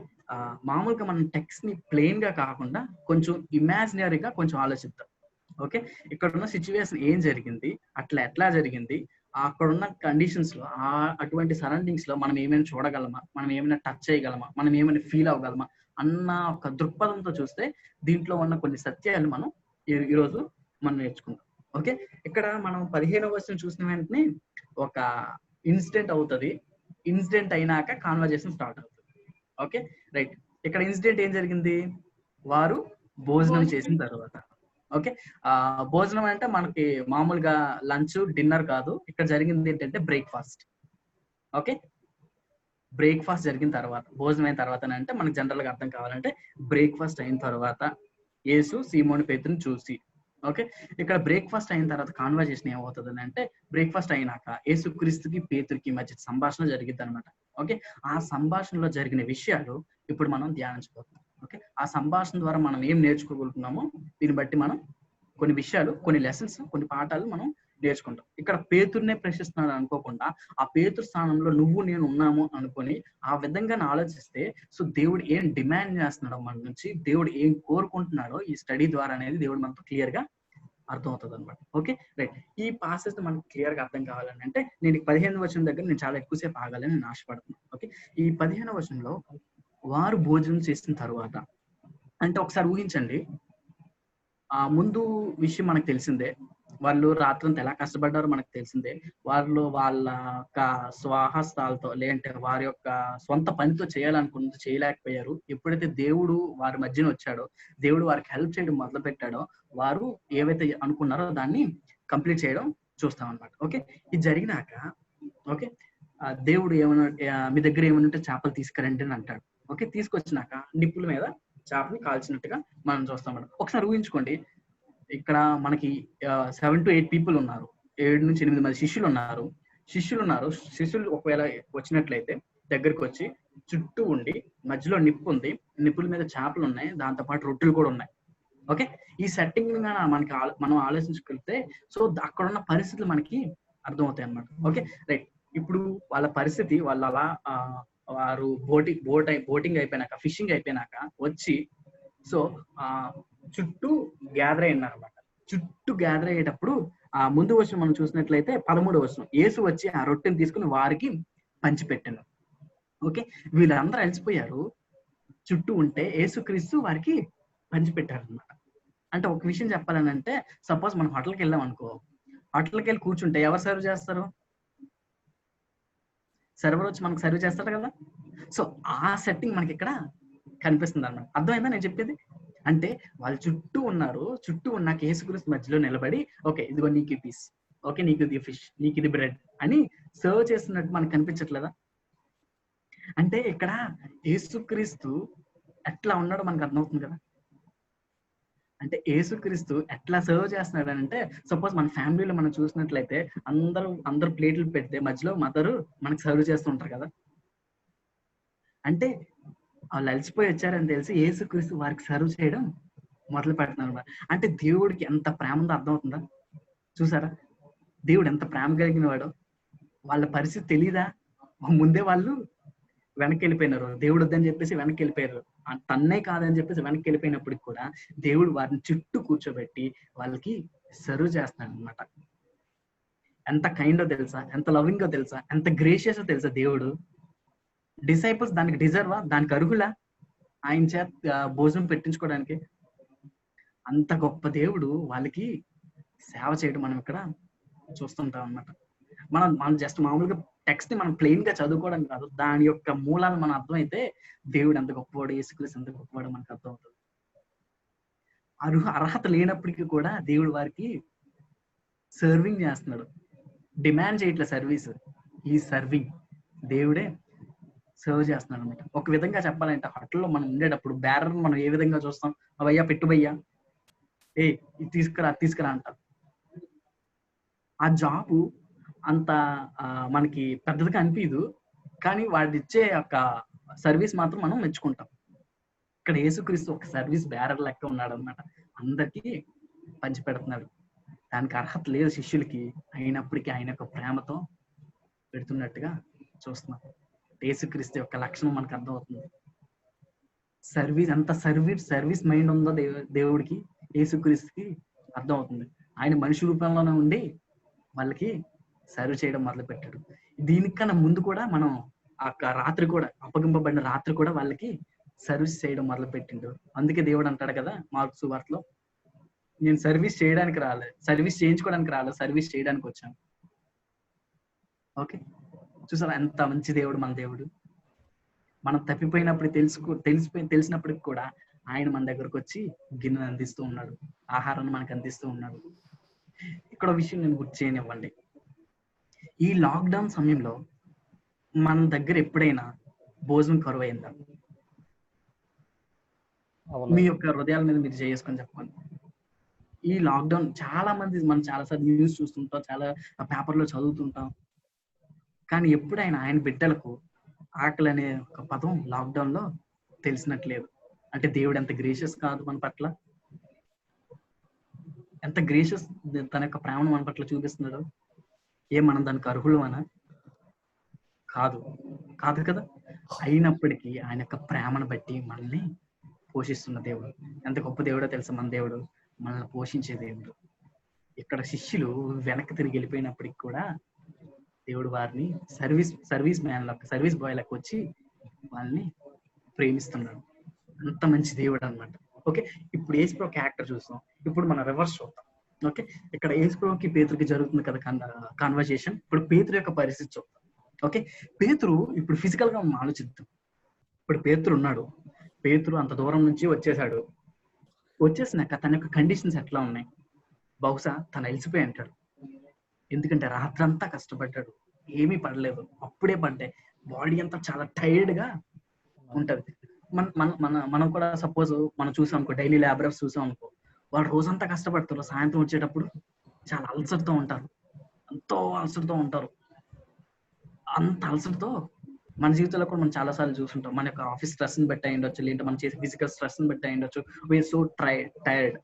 మామూలుగా మనం టెక్స్ట్ ని ప్లెయిన్ గా కాకుండా కొంచెం ఇమాజినరీగా కొంచెం ఆలోచిద్దాం. ఓకే, ఇక్కడ ఉన్న సిచ్యువేషన్ ఏం జరిగింది, ఎట్లా జరిగింది, అక్కడ ఉన్న కండిషన్స్ లో అటువంటి సరౌండింగ్స్ లో మనం ఏమైనా చూడగలమా, మనం ఏమైనా టచ్ చేయగలమా, మనం ఏమైనా ఫీల్ అవ్వగలమా అన్న ఒక దృక్పథంతో చూస్తే దీంట్లో ఉన్న కొన్ని సత్యాలు మనం ఈరోజు మనం నేర్చుకుందాం. ఓకే, ఇక్కడ మనం 15వ వచనం చూసిన వెంటనే ఒక ఇన్సిడెంట్ అవుతుంది. ఇన్సిడెంట్ అయినాక కాన్వర్జేషన్ స్టార్ట్ అవుతుంది. Okay, right. ఇక్కడ ఇన్సిడెంట్ ఏం జరిగింది, వారు భోజనం చేసిన తర్వాత. ఓకే, భోజనం అంటే మనకి మామూలుగా లంచ్ డిన్నర్ కాదు, ఇక్కడ జరిగింది ఏంటంటే బ్రేక్ఫాస్ట్. ఓకే, బ్రేక్ఫాస్ట్ జరిగిన తర్వాత, భోజనం అయిన తర్వాత అంటే మనకు జనరల్ గా అర్థం కావాలంటే బ్రేక్ఫాస్ట్ అయిన తర్వాత యేసు సీమోను పేతురుని చూసి, ఓకే, ఇక్కడ బ్రేక్ఫాస్ట్ అయిన తర్వాత కాన్వర్జేషన్ ఏమవుతుంది అంటే బ్రేక్ఫాస్ట్ అయినాక యేసుక్రీస్తుకి పేతురుకి మధ్య సంభాషణ జరిగిద్ది అనమాట. ఓకే, ఆ సంభాషణలో జరిగిన విషయాలు ఇప్పుడు మనం ధ్యానించబోతున్నాం. ఓకే, ఆ సంభాషణ ద్వారా మనం ఏం నేర్చుకోగలుగుతున్నామో దీన్ని బట్టి మనం కొన్ని విషయాలు, కొన్ని లెసన్స్, కొన్ని పాఠాలు మనం నేర్చుకుంటాం. ఇక్కడ పేతురునే ప్రశ్నిస్తున్నాడు అనుకోకుండా ఆ పేతురు స్థానంలో నువ్వు నేను ఉన్నాము అనుకొని ఆ విధంగా ఆలోచిస్తే సో దేవుడు ఏం డిమాండ్ చేస్తున్నాడో మన నుంచి, దేవుడు ఏం కోరుకుంటున్నాడో ఈ స్టడీ ద్వారా అనేది దేవుడు మనతో క్లియర్ గా అర్థమవుతుంది అనమాట. Okay, right. ఈ ప్రాసెస్ మనకు క్లియర్ గా అర్థం కావాలని అంటే నేను 15వ వచనం దగ్గర నేను చాలా ఎక్కువసేపు ఆగాలని నేను ఆశపడుతున్నాను. ఓకే, ఈ 15వ వచనంలో వారు భోజనం చేసిన తర్వాత అంటే ఒకసారి ఊహించండి, ముందు విషయం మనకు తెలిసిందే, వాళ్ళు రాత్రంతా ఎలా కష్టపడ్డారో మనకు తెలిసిందే, వాళ్ళు వాళ్ళ యొక్క స్వహస్తాలతో లేదంటే వారి యొక్క సొంత పనితో చేయాలనుకున్నది చేయలేకపోయారు. ఎప్పుడైతే దేవుడు వారి మధ్యన వచ్చాడో, దేవుడు వారికి హెల్ప్ చేయడం మొదలు పెట్టాడో, వారు ఏవైతే అనుకున్నారో దాన్ని కంప్లీట్ చేయడం చూస్తాం అనమాట. ఓకే, ఇది జరిగినాక ఓకే దేవుడు ఏమన్నా మీ దగ్గర ఏమన్నా ఉంటే చేపలు తీసుకురండి అని అంటాడు. ఓకే, తీసుకొచ్చినాక నిప్పుల మీద చేపని కాల్చినట్టుగా మనం చూస్తాం మేడం. ఒకసారి ఊహించుకోండి, ఇక్కడ మనకి 7 to 8 పీపుల్ ఉన్నారు, 7 నుంచి 8 మంది శిష్యులు ఉన్నారు. శిష్యులు ఒకవేళ వచ్చినట్లయితే దగ్గరికి వచ్చి చుట్టూ ఉండి మధ్యలో నిప్పు ఉంది, నిప్పుల మీద చేపలు ఉన్నాయి, దాంతో పాటు రొట్టెలు కూడా ఉన్నాయి. ఓకే, ఈ సెట్టింగ్ మనకి మనం ఆలోచించుకెళ్తే సో అక్కడ ఉన్న పరిస్థితులు మనకి అర్థమవుతాయి అన్నమాట. Okay, right. ఇప్పుడు వాళ్ళ పరిస్థితి, వాళ్ళు అలా వారు బోటింగ్ అయిపోయినాక, ఫిషింగ్ అయిపోయినాక వచ్చి సో చుట్టూ గ్యాదర్ అయినారు అనమాట. చుట్టూ గ్యాదర్ అయ్యేటప్పుడు ముందు వచనం మనం చూసినట్లయితే 13వ వచనం, యేసు వచ్చి ఆ రొట్టెని తీసుకుని వారికి పంచిపెట్టాను. ఓకే, వీళ్ళందరూ అలసిపోయారు, చుట్టూ ఉంటే యేసుక్రీస్తు వారికి పంచిపెట్టారు అనమాట. అంటే ఒక విషయం చెప్పాలని అంటే, సపోజ్ మనం హోటల్కి వెళ్ళాం అనుకో, హోటల్కి వెళ్ళి కూర్చుంటే ఎవరు సర్వ్ చేస్తారు? సర్వర్ వచ్చి మనకు సర్వ్ చేస్తారు కదా. సో ఆ సెట్టింగ్ మనకి ఇక్కడ కనిపిస్తుంది అన్నమాట. అర్థమైందా నేను చెప్పేది? అంటే వాళ్ళు చుట్టూ ఉన్నారు, చుట్టూ ఉన్నాక యేసుక్రీస్తు మధ్యలో నిలబడి ఓకే ఇదిగో నీకు పీస్, ఓకే నీకు ఇది ఫిష్, నీకు ఇది బ్రెడ్ అని సర్వ్ చేస్తున్నట్టు మనకు కనిపించట్లేదా? అంటే ఇక్కడ యేసుక్రీస్తు ఎట్లా ఉన్నాడో మనకు అర్థమవుతుంది కదా. అంటే యేసుక్రీస్తు ఎట్లా సర్వ్ చేస్తున్నాడు అంటే, సపోజ్ మన ఫ్యామిలీలో మనం చూసినట్లయితే అందరు ప్లేట్లు పెడితే మధ్యలో మదరు మనకు సర్వ్ చేస్తుంటారు కదా. అంటే వాళ్ళు అలసిపోయి వచ్చారని తెలిసి యేసుక్రీస్తు వారికి సర్వ్ చేయడం మొదలు పెడుతున్నారు. అంటే దేవుడికి ఎంత ప్రేమ ఉందో అర్థమవుతుందా? చూసారా దేవుడు ఎంత ప్రేమ కలిగిన వాడు. వాళ్ళ పరిస్థితి తెలీదా? ముందే వాళ్ళు వెనక్కి వెళ్ళిపోయినారు, దేవుడు వద్దని చెప్పేసి వెనక్కి వెళ్ళిపోయారు. తన్నే కాదని చెప్పేసి వెనక్కి వెళ్ళిపోయినప్పటికి కూడా దేవుడు వారిని చుట్టూ కూర్చోబెట్టి వాళ్ళకి సర్వ్ చేస్తున్నాడు అనమాట. ఎంత కైండో తెలుసా, ఎంత లవింగో తెలుసా, ఎంత గ్రేషియస్ తెలుసా దేవుడు. డిసైపుల్స్ దానికి డిజర్వా, దానికి అర్హులా ఆయన చేత భోజనం పెట్టించుకోవడానికి? అంత గొప్ప దేవుడు వాళ్ళకి సేవ చేయడం మనం ఇక్కడ చూస్తుంటాం అన్నమాట. మనం జస్ట్ మామూలుగా టెక్స్ట్ ని మనం ప్లెయిన్ గా చదువుకోవడం కాదు, దాని యొక్క మూలాలు మనం అర్థమైతే దేవుడు ఎంత గొప్పవాడు, యేసుక్రీస్తు ఎంత గొప్పవాడు మనకు అర్థమవుతుంది. అర్హత లేనప్పటికీ కూడా దేవుడు వారికి సర్వింగ్ చేస్తున్నాడు. డిమాండ్ చేయట్లే సర్వీస్, ఈ సర్వింగ్, దేవుడే సర్వ్ చేస్తున్నాడు అనమాట. ఒక విధంగా చెప్పాలంటే హోటల్లో మనం ఉండేటప్పుడు బ్యారర్ మనం ఏ విధంగా చూస్తాం, అవయ్యా పెట్టు భయ్యా, ఇది తీసుకురా తీసుకురా అంటారు. ఆ జాబు అంత మనకి పెద్దదిగా అనిపించదు, కానీ వాడి ఇచ్చే ఒక సర్వీస్ మాత్రం మనం మెచ్చుకుంటాం. ఇక్కడ యేసుక్రీస్తు ఒక సర్వీస్ బ్యారర్ లెక్క ఉన్నాడు అనమాట. అందరికీ పంచిపెడుతున్నాడు. దానికి అర్హత లేదు శిష్యులకి, అయినప్పటికీ ఆయన యొక్క ప్రేమతో పెడుతున్నట్టుగా చూస్తున్నాం. యేసుక్రీస్తు యొక్క లక్షణం మనకు అర్థమవుతుంది. ఎంత సర్వీస్ మైండ్ ఉందో దేవుడికి, యేసుక్రీస్తుకి అర్థమవుతుంది. ఆయన మనిషి రూపంలోనే ఉండి వాళ్ళకి సర్వ్ చేయడం మొదలు పెట్టాడు. దీనికన్నా ముందు కూడా మనం రాత్రి కూడా, అప్పగింపబడిన రాత్రి కూడా వాళ్ళకి సర్వీస్ చేయడం మొదలు పెట్టిండు. అందుకే దేవుడు అంటాడు కదా మార్కు సువార్తలో, నేను సర్వీస్ చేయడానికి రాలేదు, సర్వీస్ చేయించుకోవడానికి రాలేదు, సర్వీస్ చేయడానికి వచ్చాను. ఓకే, చూసారా ఎంత మంచి దేవుడు మన దేవుడు. మనం తప్పిపోయినప్పుడు తెలిసినప్పటికి కూడా ఆయన మన దగ్గరకు వచ్చి గిన్నెను అందిస్తూ ఉన్నాడు, ఆహారాన్ని మనకు అందిస్తూ ఉన్నాడు. ఇక్కడ విషయం నేను గుర్తు చేయనివ్వండి. ఈ లాక్డౌన్ సమయంలో మన దగ్గర ఎప్పుడైనా భోజనం కరువైందా? మీ యొక్క హృదయాల మీద మీరు చేసుకొని చెప్పండి. ఈ లాక్డౌన్ చాలా మంది, మనం చాలాసార్లు న్యూస్ చూస్తుంటాం, చాలా పేపర్లో చదువుతుంటాం, కానీ ఎప్పుడైనా ఆయన బిడ్డలకు ఆకలి అనే ఒక పదం లాక్డౌన్ లో తెలిసినట్లేదు. అంటే దేవుడు ఎంత గ్రేషియస్ కాదు మన పట్ల, ఎంత గ్రేషియస్ తన యొక్క ప్రేమను మన పట్ల చూపిస్తున్నాడు. మనం దానికి అర్హులమనా? కాదు కదా. అయినప్పటికీ ఆయన యొక్క ప్రేమను బట్టి మనల్ని పోషిస్తున్న దేవుడు. ఎంత గొప్ప దేవుడో తెలుసా మన దేవుడు, మనల్ని పోషించే దేవుడు. ఇక్కడ శిష్యులు వెనక్కి తిరిగి వెళ్ళిపోయినప్పటికి కూడా దేవుడు వారిని సర్వీస్ బాయ్ లకు వచ్చి వాళ్ళని ప్రేమిస్తున్నాడు. అంత మంచి దేవుడు అనమాట. ఓకే, ఇప్పుడు యేసుప్రభు క్యారెక్టర్ చూస్తాం. ఇప్పుడు మనం రివర్స్ చూద్దాం. ఓకే, ఇక్కడ యేసుప్రభుకి పేతురుకి జరుగుతుంది కదా కాన్వర్సేషన్. ఇప్పుడు పేతురు యొక్క పరిస్థితి చూద్దాం. ఓకే, పేతురు ఇప్పుడు ఫిజికల్ గా మనం ఆలోచిద్దాం. ఇప్పుడు పేతురు ఉన్నాడు, పేతురు అంత దూరం నుంచి వచ్చేసినాక తన యొక్క కండిషన్స్ ఎట్లా ఉన్నాయి? బహుశా తను అలసిపోయి అంటాడు. ఎందుకంటే రాత్రంతా కష్టపడ్డాడు, ఏమీ పడలేదు, అప్పుడే పడ్డాయి, బాడీ అంతా చాలా టైర్డ్ గా ఉంటది. మనం కూడా సపోజ్ మనం చూసాం అనుకో, డైలీ లేబరర్స్ చూసాం అనుకో, వాళ్ళు రోజంతా కష్టపడతారు, సాయంత్రం వచ్చేటప్పుడు చాలా అలసటతో ఉంటారు, ఎంతో అలసటతో ఉంటారు. అంత అలసటతో మన జీవితంలో కూడా మనం చాలా సార్లు చూస్తుంటాం. మన యొక్క ఆఫీస్ స్ట్రెస్ ని బట్టి అయ్యుండొచ్చు, లేదంటే మనం చేసే ఫిజికల్ స్ట్రెస్ ని బట్టి అయ్యుండొచ్చు. We are so tired.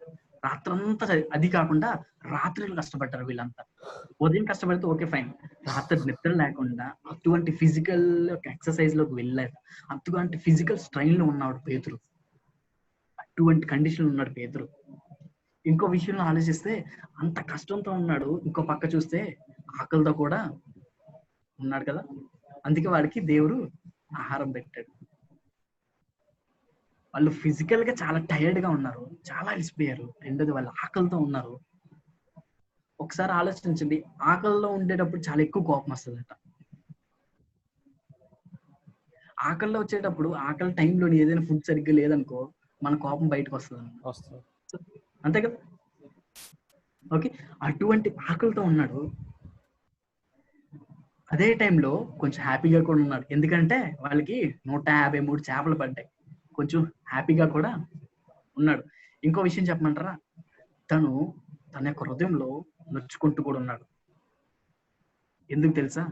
రాత్రంతా, అది కాకుండా రాత్రులు కష్టపడ్డారు వీళ్ళంతా. ఉదయం కష్టపడితే ఓకే ఫైన్, రాత్రి నిద్ర లేకుండా అటువంటి ఫిజికల్ ఎక్సర్సైజ్ లోకి వెళ్ళారు, అటువంటి ఫిజికల్ స్ట్రైన్ లో ఉన్నాడు పేతురు, అటువంటి కండిషన్ ఉన్నాడు పేతురు. ఇంకో విషయంలో ఆలోచిస్తే అంత కష్టంతో ఉన్నాడు, ఇంకో పక్క చూస్తే ఆకలితో కూడా ఉన్నాడు కదా. అందుకే వాడికి దేవుడు ఆహారం పెట్టాడు. వాళ్ళు ఫిజికల్ గా చాలా టైర్డ్ గా ఉన్నారు, చాలా అలసిపోయారు. రెండోది వాళ్ళు ఆకలితో ఉన్నారు. ఒకసారి ఆలోచించండి, ఆకలిలో ఉండేటప్పుడు చాలా ఎక్కువ కోపం వస్తుందట. ఆకలిలో వచ్చేటప్పుడు, ఆకలి టైంలో ఏదైనా ఫుడ్ సరిగ్గా లేదనుకో, మన కోపం బయటకు వస్తుంది, అంతే కదా. ఓకే, అటువంటి ఆకలితో ఉన్నాడు. అదే టైంలో కొంచెం హ్యాపీగా కూడా ఉన్నాడు, ఎందుకంటే వాళ్ళకి 153 చేపలు పడ్డాయి, కొంచెం హ్యాపీగా కూడా ఉన్నాడు. ఇంకో విషయం చెప్పమంటారా, తన యొక్క హృదయంలో నొచ్చుకుంటూ కూడా ఉన్నాడు. ఎందుకు తెలుసా?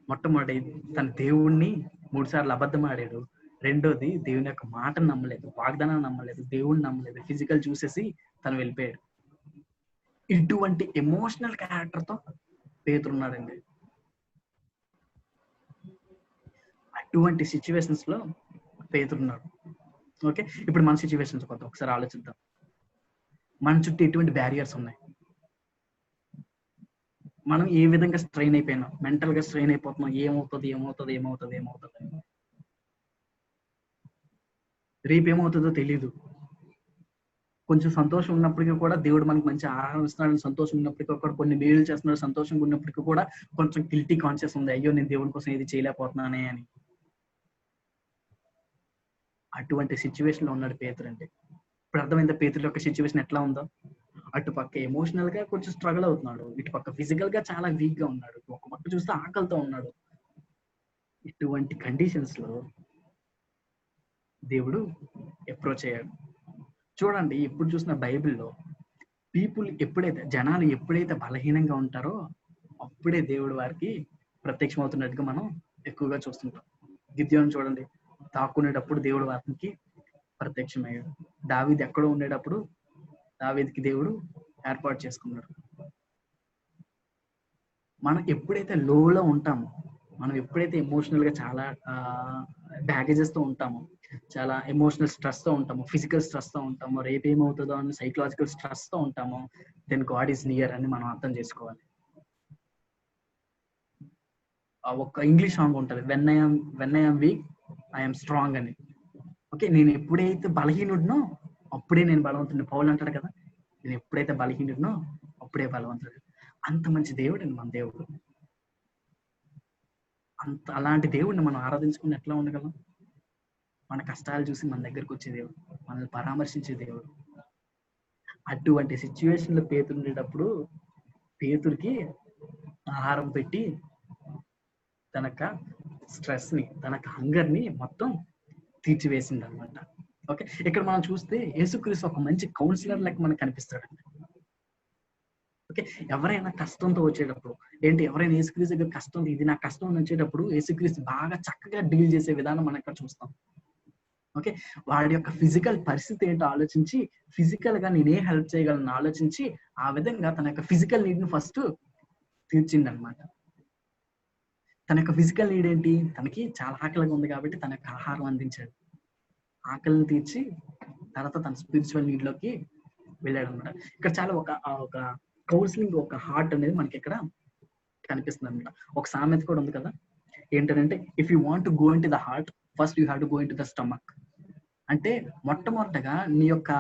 మొట్టమొదటి తన దేవుణ్ణి 3 సార్లు అబద్ధం ఆడాడు. రెండోది దేవుని యొక్క మాటను నమ్మలేదు, వాగ్దానాన్ని నమ్మలేదు, దేవుణ్ణి నమ్మలేదు, ఫిజికల్ చూసేసి తను వెళ్ళిపోయాడు. ఇటువంటి ఎమోషనల్ క్యారెక్టర్ తో పేతురున్నాడండి. అటువంటి సిచ్యువేషన్స్ లో పేతురున్నాడు. ఓకే, ఇప్పుడు మన సిచ్యువేషన్స్ కొత్త ఒకసారి ఆలోచిద్దాం. మన చుట్టూ ఎటువంటి బ్యారియర్స్ ఉన్నాయి? మనం ఏ విధంగా స్ట్రెయిన్ అయిపోయినాం, మెంటల్ గా స్ట్రెయిన్ అయిపోతున్నాం. ఏమవుతుంది, రేపు ఏమవుతుందో తెలీదు. కొంచెం సంతోషం ఉన్నప్పటికీ కూడా దేవుడు మనకు మంచి ఆహారం ఇస్తున్నాడు, సంతోషం ఉన్నప్పటికీ కూడా కొన్ని మేలు చేస్తున్నాడు, సంతోషంగా ఉన్నప్పటికీ కూడా కొంచెం గిల్టీ కాన్షియస్ ఉంది, అయ్యో నేను దేవుని కోసం ఏది చేయలేకపోతున్నానే అని. అటువంటి సిచ్యువేషన్ లో ఉన్నాడు పేతురు. అంటే ఇప్పుడు అర్థమైందా పేతురు యొక్క సిచ్యువేషన్ ఎట్లా ఉందో? అటుపక్క ఎమోషనల్ గా కొంచెం స్ట్రగుల్ అవుతున్నాడు, ఇటుపక్క ఫిజికల్ గా చాలా వీక్ గా ఉన్నాడు, ఒక పక్క చూస్తే ఆకలితో ఉన్నాడు. ఇటువంటి కండిషన్స్ లో దేవుడు అప్రోచ్ అయ్యాడు. చూడండి, ఎప్పుడు చూసిన బైబిల్లో జనాలు ఎప్పుడైతే బలహీనంగా ఉంటారో అప్పుడే దేవుడు వారికి ప్రత్యక్షమవుతున్నట్టుగా మనం ఎక్కువగా చూస్తుంటాం. గిద్యోను చూడండి, దాక్కునేటప్పుడు దేవుడు వారికి ప్రత్యక్షమయ్యాడు. దావీదు ఎక్కడో ఉండేటప్పుడు దావీదుకి దేవుడు ఏర్పాటు చేసుకున్నాడు. మనం ఎప్పుడైతే లోలో ఉంటామో, మనం ఎప్పుడైతే ఎమోషనల్ గా చాలా బ్యాగేజెస్ తో ఉంటామో, చాలా ఎమోషనల్ స్ట్రెస్ తో ఉంటామో, ఫిజికల్ స్ట్రెస్ తో ఉంటామో, రేపు ఏమవుతుందో అని సైకలాజికల్ స్ట్రెస్ తో ఉంటామో, దెన్ గాడ్ ఈస్ నియర్ అని మనం అర్థం చేసుకోవాలి. ఒక ఇంగ్లీష్ సాంగ్ ఉంటుంది, when I'm week I'm strong అని. ఓకే, నేను ఎప్పుడైతే బలహీనుడినో అప్పుడే నేను బలవంతుడిని. పౌలు అంటాడు కదా, నేను ఎప్పుడైతే బలహీనుడినో అప్పుడే బలవంతుడు. అంత మంచి దేవుడు అండి మన దేవుడు. అలాంటి దేవుడిని మనం ఆరాధించుకుని ఎట్లా ఉండగలం? మన కష్టాలు చూసి మన దగ్గరకు వచ్చే దేవుడు, మనల్ని పరామర్శించే దేవుడు. అటువంటి సిచ్యువేషన్ లో పేతురు ఉండేటప్పుడు పేతురికి ఆహారం పెట్టి తనక స్ట్రెస్ ని, తనక హంగర్ ని మొత్తం తీర్చివేసింది అనమాట. ఓకే, ఇక్కడ మనం చూస్తే యేసుక్రీస్తు ఒక మంచి కౌన్సిలర్ లెక్క మనకు కనిపిస్తాడండి. ఓకే, ఎవరైనా కష్టంతో వచ్చేటప్పుడు ఎవరైనా యేసుక్రీస్తు దగ్గర కష్టం, ఇది నా కష్టం అని వచ్చేటప్పుడు యేసుక్రీస్తు బాగా చక్కగా డీల్ చేసే విధానం మనం ఇక్కడ చూస్తాం. ఓకే, వాడి యొక్క ఫిజికల్ పరిస్థితి ఏంటో ఆలోచించి, ఫిజికల్ గా నేనే హెల్ప్ చేయగలను ఆలోచించి, ఆ విధంగా తన యొక్క ఫిజికల్ నీడ్ ని ఫస్ట్ తీర్చింది అనమాట. తన యొక్క ఫిజికల్ నీడ్ ఏంటి? తనకి చాలా ఆకలిగా ఉంది కాబట్టి తన యొక్క ఆహారం అందించాడు. ఆకలిని తీర్చి తర్వాత తన స్పిరిచువల్ నీడ్ లోకి వెళ్ళాడు అనమాట. ఇక్కడ చాలా ఒక కౌన్సిలింగ్, ఒక హార్ట్ అనేది మనకి ఇక్కడ కనిపిస్తుంది అనమాట. ఒక సామెత కూడా ఉంది కదా, ఏంటంటే if you want to go in to the heart first you have to go in to the stomach. అంటే మొట్టమొదటగా నీ యొక్క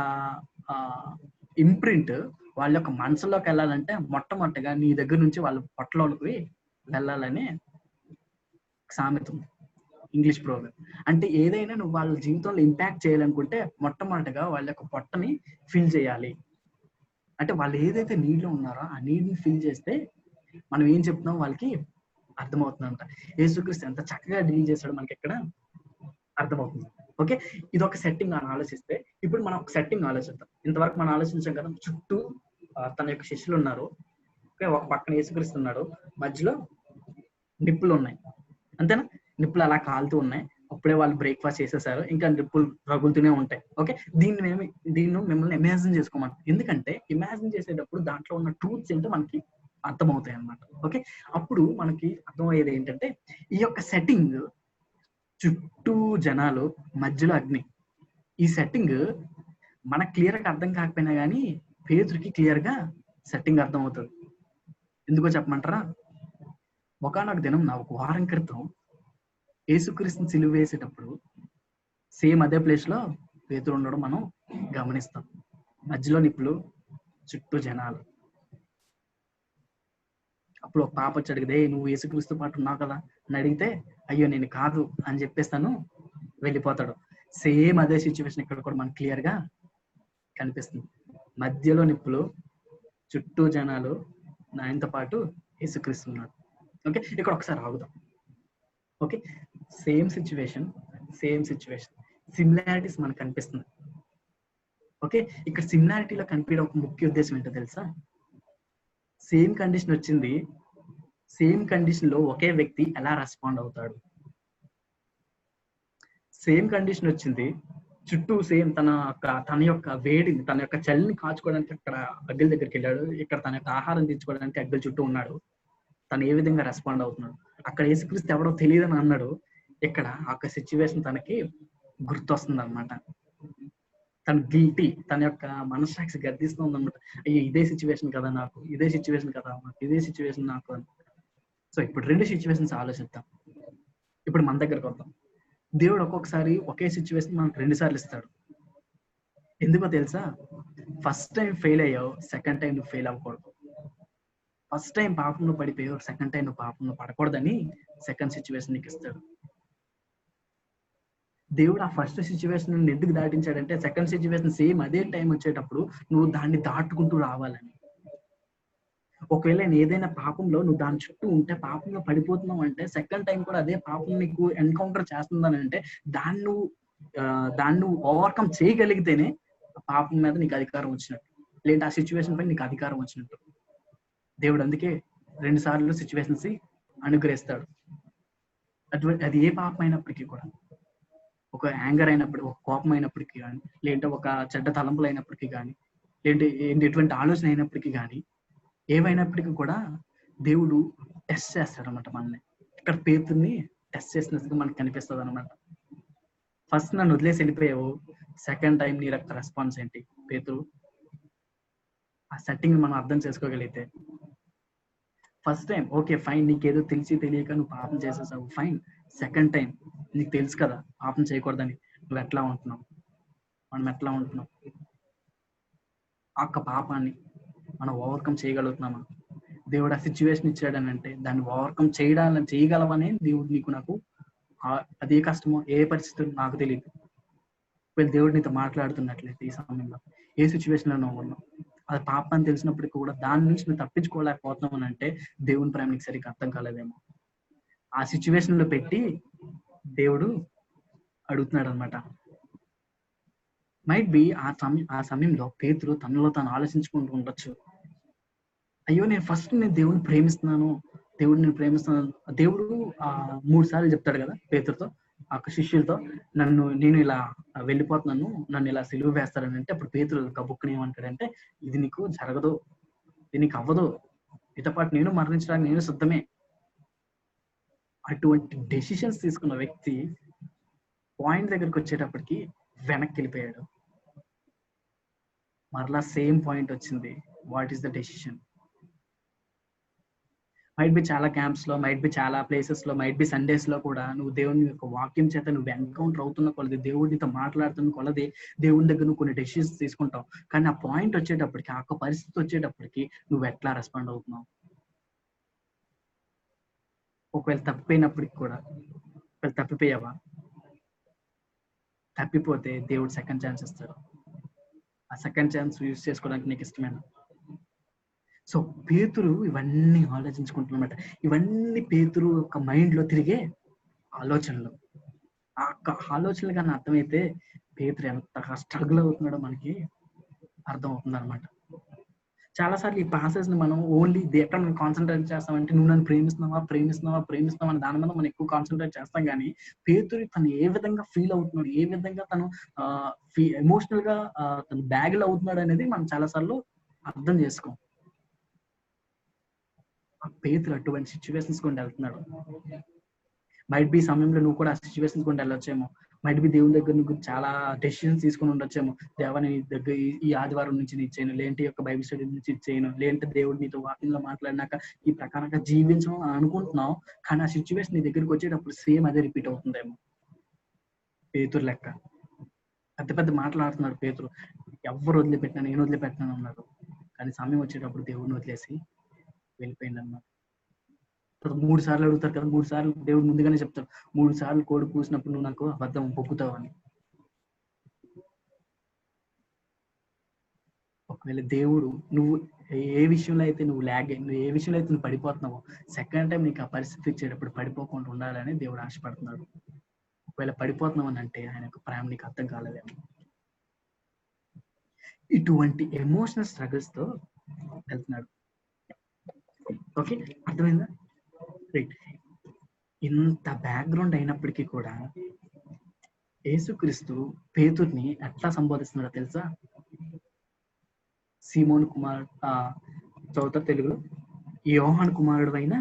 ఇంప్రింట్ వాళ్ళ యొక్క మనసులోకి వెళ్ళాలంటే మొట్టమొదటగా నీ దగ్గర నుంచి వాళ్ళ పొట్టలోకి వెళ్ళాలని సామెత, ఇంగ్లీష్ ప్రోగ్రామ్. అంటే ఏదైనా నువ్వు వాళ్ళ జీవితంలో ఇంపాక్ట్ చేయాలనుకుంటే మొట్టమొదటిగా వాళ్ళ యొక్క పొట్టని ఫిల్ చేయాలి. అంటే వాళ్ళు ఏదైతే నీడ్లో ఉన్నారో ఆ నీడ్ని ఫిల్ చేస్తే మనం ఏం చెప్తున్నాం వాళ్ళకి అర్థమవుతుందంట. యేసుక్రీస్తు ఎంత చక్కగా డీల్ చేశాడో మనకి ఇక్కడ అర్థమవుతుంది. ఓకే, ఇది ఒక సెట్టింగ్ అని ఆలోచిస్తే ఇప్పుడు మనం ఒక సెట్టింగ్ ఆలోచిద్దాం. ఇంతవరకు మనం ఆలోచించాం కదా, చుట్టూ తన యొక్క శిష్యులు ఉన్నారు, ఒక పక్కన యేసుక్రీస్తు ఉన్నాడు, మధ్యలో నిప్పులు ఉన్నాయి, అంతేనా? నిప్పులు అలా కాలుతూ ఉన్నాయి. అప్పుడే వాళ్ళు బ్రేక్ఫాస్ట్ చేసేసారు, ఇంకా నిప్పులు రగులుతూనే ఉంటాయి. ఓకే, దీన్ని మిమ్మల్ని ఇమాజిన్ చేసుకోమంటాం. ఎందుకంటే ఇమాజిన్ చేసేటప్పుడు దాంట్లో ఉన్న ట్రూత్స్ ఏంటో మనకి అర్థమవుతాయి అన్నమాట. ఓకే, అప్పుడు మనకి అర్థమయ్యేది ఏంటంటే ఈ యొక్క సెట్టింగ్, చుట్టూ జనాలు, మధ్యలో అగ్ని. ఈ సెట్టింగ్ మనకు క్లియర్ గా అర్థం కాకపోయినా కానీ పేతురికి క్లియర్ గా సెట్టింగ్ అర్థం అవుతుంది. ఎందుకో చెప్పమంటారా? ఒకనొక దినం ఒక వారం క్రితం యేసుక్రీస్తుని సిలువ వేసేటప్పుడు సేమ్ అదే ప్లేస్ లో పేతురు ఉండడం మనం గమనిస్తాం. మధ్యలో నిప్పులు, చుట్టూ జనాలు. అప్పుడు ఒక పాప వచ్చి అడిగితే, నువ్వు యేసుక్రీస్తు పాటు ఉన్నావు కదా అని అడిగితే, అయ్యో నేను కాదు అని చెప్పేస్తాను, వెళ్ళిపోతాడు. సేమ్ అదే సిచ్యువేషన్ ఇక్కడ కూడా మనకు క్లియర్ గా కనిపిస్తుంది. మధ్యలో నిప్పులు, చుట్టూ జనాలు, ఆయనతో పాటు యేసుక్రీస్తు ఉన్నాడు. ఓకే, ఇక్కడ ఒకసారి ఆగుదాం. ఓకే, సేమ్ సిచ్యువేషన్, సిమిలారిటీస్ మనకు కనిపిస్తుంది. ఓకే, ఇక్కడ సిమిలారిటీలో కనిపించడం ఒక ముఖ్య ఉద్దేశం ఏంటో తెలుసా? సేమ్ కండిషన్ వచ్చింది, సేమ్ కండిషన్ లో ఒకే వ్యక్తి ఎలా రెస్పాండ్ అవుతాడు? సేమ్ కండిషన్ వచ్చింది, చుట్టూ సేమ్ తన యొక్క వేడిని, తన యొక్క చలిని కాచుకోవడానికి అక్కడ అగ్గిల దగ్గరికి వెళ్ళాడు, ఇక్కడ తన యొక్క ఆహారం తెచ్చుకోవడానికి అగ్గిల చుట్టూ ఉన్నాడు. తను ఏ విధంగా రెస్పాండ్ అవుతున్నాడు? అక్కడ యేసుక్రీస్తు ఎవడో తెలియదని అన్నాడు, ఇక్కడ ఆ సిచ్యువేషన్ తనకి గుర్తొస్తుంది అనమాట. తన గిల్టీ, తన యొక్క మనస్సాక్షి గర్దిస్తుంది అనమాట. అయ్యో ఇదే సిచ్యువేషన్ కదా నాకు, ఇదే సిచ్యువేషన్ కదా నాకు, ఇదే సిచ్యువేషన్ నాకు అని. సో ఇప్పుడు రెండు సిచ్యువేషన్స్ ఆలోచిద్దాం. ఇప్పుడు మన దగ్గరకు వద్దాం. దేవుడు ఒక్కొక్కసారి ఒకే సిచ్యువేషన్ మనకు 2 సార్లు ఇస్తాడు. ఎందుకో తెలుసా? ఫస్ట్ టైం ఫెయిల్ అయ్యావు, సెకండ్ టైం నువ్వు ఫెయిల్ అవ్వకూడదు. ఫస్ట్ టైం పాపంలో పడిపోయావు, సెకండ్ టైం నువ్వు పాపంలో పడకూడదని సెకండ్ సిచ్యువేషన్ నీకు ఇస్తాడు. దేవుడు ఆ ఫస్ట్ సిచ్యువేషన్ ఎందుకు దాటించాడంటే సెకండ్ సిచ్యువేషన్ సేమ్ అదే టైం వచ్చేటప్పుడు నువ్వు దాన్ని దాటుకుంటూ రావాలని. ఒకవేళ నేను ఏదైనా పాపంలో నువ్వు దాని చుట్టూ ఉంటే పాపంలో పడిపోతున్నావు అంటే సెకండ్ టైం కూడా అదే పాపం నీకు ఎన్కౌంటర్ చేస్తుందని అంటే దాన్ని నువ్వు ఓవర్కమ్ చేయగలిగితేనే ఆ పాపం మీద నీకు అధికారం వచ్చినట్టు, లేదంటే ఆ సిచ్యువేషన్ పై నీకు అధికారం వచ్చినట్టు. దేవుడు అందుకే 2 సార్లు సిచ్యువేషన్స్ అనుగ్రహిస్తాడు. అది ఏ పాపం అయినప్పటికీ కూడా, ఒక యాంగర్ అయినప్పుడు, ఒక కోపం అయినప్పటికీ కానీ, లేదంటే ఒక చెడ్డ తలంపులు అయినప్పటికీ కానీ, లేదంటే ఎటువంటి ఆలోచన అయినప్పటికీ కానీ, ఏవైనప్పటికీ కూడా దేవుడు టెస్ట్ చేస్తాడు అనమాట మనల్ని. ఇక్కడ పేతుర్ని టెస్ట్ చేసినట్టుగా మనకు కనిపిస్తుంది అనమాట. ఫస్ట్ నన్ను వదిలేసి వెళ్ళిపోయావు, సెకండ్ టైం నీ యొక్క రెస్పాన్స్ ఏంటి పేతురు? ఆ సెట్టింగ్ మనం అర్థం చేసుకోగలిగితే, ఫస్ట్ టైం ఓకే ఫైన్, నీకేదో తెలిసి తెలియక నువ్వు పాపం చేసేసావు, ఫైన్. సెకండ్ టైం నీకు తెలుసు కదా పాపం చేయకూడదని, నువ్వు ఎట్లా ఉంటున్నావు, మనం ఎట్లా ఉంటున్నాం, ఆ పాపాన్ని మనం ఓవర్కమ్ చేయగలుగుతున్నామా? దేవుడు ఆ సిచ్యువేషన్ ఇచ్చాడని అంటే దాన్ని ఓవర్కమ్ చేయగలవనే దేవుడు నీకు నాకు అదే కష్టమో ఏ పరిస్థితులు నాకు తెలియదు. వీళ్ళు దేవుడు నీతో మాట్లాడుతున్నట్లయితే ఈ సమయంలో ఏ సిచ్యువేషన్ లో నువ్వు ఉన్నావు, అది పాపం అని తెలిసినప్పటికీ కూడా దాని నుంచి నువ్వు తప్పించుకోలేకపోతున్నావు అని అంటే దేవుని ప్రేమ నీకు సరిగ్గా అర్థం కాలేదేమో. ఆ సిచ్యువేషన్ లో పెట్టి దేవుడు అడుగుతున్నాడు అనమాట. మైట్ బి ఆ సమయంలో పేతురు తనలో తాను ఆలోచించుకుంటూ ఉండొచ్చు, అయ్యో నేను దేవుడిని ప్రేమిస్తున్నాను, దేవుడు 3 సార్లు చెప్తాడు కదా పేతురుతో, ఆ శిష్యులతో, నేను ఇలా వెళ్ళిపోతున్నాను, నన్ను ఇలా సిలువ వేస్తారని అంటే అప్పుడు పేతురు గబుక్కుని ఏమంటాడంటే, ఇది నీకు జరగదు, ఇది నీకు అవ్వదు, మీతో పాటు నేను మరణించడానికి నేను సిద్ధమే. అటువంటి డెసిషన్స్ తీసుకున్న వ్యక్తి పాయింట్ దగ్గరికి వచ్చేటప్పటికి వెనక్కి వెళ్ళిపోయాడు. మరలా సేమ్ పాయింట్ వచ్చింది. What is the decision? Might be చాలా క్యాంప్స్ లో, మైట్ బి చాలా ప్లేసెస్ లో, మైట్ బి సండేస్ లో కూడా నువ్వు దేవుని యొక్క వాక్యం చేత నువ్వు ఎన్కౌంటర్ అవుతున్న కొలది, దేవుడితో మాట్లాడుతున్న కొలది దేవుని దగ్గర నువ్వు కొన్ని డెసిషన్స్ తీసుకుంటావు. కానీ ఆ పాయింట్ వచ్చేటప్పటికి, ఆ పరిస్థితి వచ్చేటప్పటికి నువ్వు ఎట్లా రెస్పాండ్ అవుతున్నావు? ఒకవేళ తప్పిపోయినప్పటికి కూడా, ఒకవేళ తప్పిపోయావా, తప్పిపోతే దేవుడు సెకండ్ ఛాన్స్ ఇస్తాడు. ఆ సెకండ్ ఛాన్స్ యూజ్ చేసుకోవడానికి నీకు ఇష్టమేనా? సో పేతురు ఇవన్నీ ఆలోచించుకుంటున్నమాట. ఇవన్నీ పేతురు ఒక మైండ్ లో తిరిగే ఆలోచనలు. ఆ ఆలోచనలు కానీ అర్థమైతే పేతురు ఎంత స్ట్రగుల్ అవుతున్నాడో మనకి అర్థం అవుతుంది అనమాట. చాలా సార్లు ఈ పాసెస్ ని మనం ఓన్లీ ఎక్కడ మనం కాన్సన్ట్రేట్ చేస్తామంటే, నువ్వు నన్ను ప్రేమిస్తున్నావా అని దాని మీద మనం ఎక్కువ కాన్సన్ట్రేట్ చేస్తాం. కానీ పేతురు తను ఏ విధంగా ఫీల్ అవుతున్నాడు, ఏ విధంగా తను ఎమోషనల్ గా తను బ్యాగులు అవుతున్నాడు అనేది మనం చాలా సార్లు అర్థం చేసుకోం. పేతురు అటువంటి సిచ్యువేషన్స్ గుండా వెళ్తున్నాడు. మైట్ బి సమయంలో నువ్వు కూడా ఆ సిచ్యువేషన్స్ గుండా వెళ్ళొచ్చేమో. మైట్ బి దేవుని దగ్గర నువ్వు చాలా డెసిషన్స్ తీసుకుని ఉండొచ్చేమో. దేవాని దగ్గర ఈ ఆదివారం నుంచి నేను ఇచ్చేయను, లేంటి యొక్క బైబిల్ స్టడీ నుంచి ఇచ్చేయను, లేంటే దేవుడు నీతో వాక్యంలో మాట్లాడినాక ఈ ప్రకారంగా జీవించడం అనుకుంటున్నావు. కానీ ఆ సిచ్యువేషన్ నీ దగ్గరికి వచ్చేటప్పుడు సేమ్ అదే రిపీట్ అవుతుందేమో. పేతురు లెక్క పెద్ద పెద్ద మాట్లాడుతున్నాడు పేతురు, ఎవరు వదిలిపెట్టినా నేను వదిలిపెట్టినాను అన్నాడు. కానీ సమయం వచ్చేటప్పుడు దేవుడిని వదిలేసి వెళ్ళిపోయింది అన్నమాట. 3 సార్లు అడుగుతారు కదా, 3 సార్లు దేవుడు ముందుగానే చెప్తాడు, 3 సార్లు కోడి కూసినప్పుడు నువ్వు నాకు అబద్ధం పొక్కుతావు అని. ఒకవేళ దేవుడు నువ్వు ఏ విషయంలో అయితే నువ్వు ఏ విషయంలో అయితే నువ్వు పడిపోతున్నావో, సెకండ్ టైం నీకు ఆ పరిస్థితి ఇచ్చేటప్పుడు పడిపోకుండా ఉండాలని దేవుడు ఆశపడుతున్నాడు. ఒకవేళ పడిపోతున్నావు అని అంటే ఆయన యొక్క ప్రేమ నీకు అర్థం కాలేదేమో. ఇటువంటి ఎమోషనల్ స్ట్రగుల్స్ తో వెళ్తున్నాడు. ఓకే, అర్థమైందా? రైట్. ఇంత బ్యాక్గ్రౌండ్ అయినప్పటికీ కూడా యేసుక్రీస్తు పేతుర్ని ఎట్లా సంబోధిస్తున్నాడో తెలుసా? సీమోను కుమారుడు, చదువుతా తెలుగులో, యోహాను కుమారుడు అయిన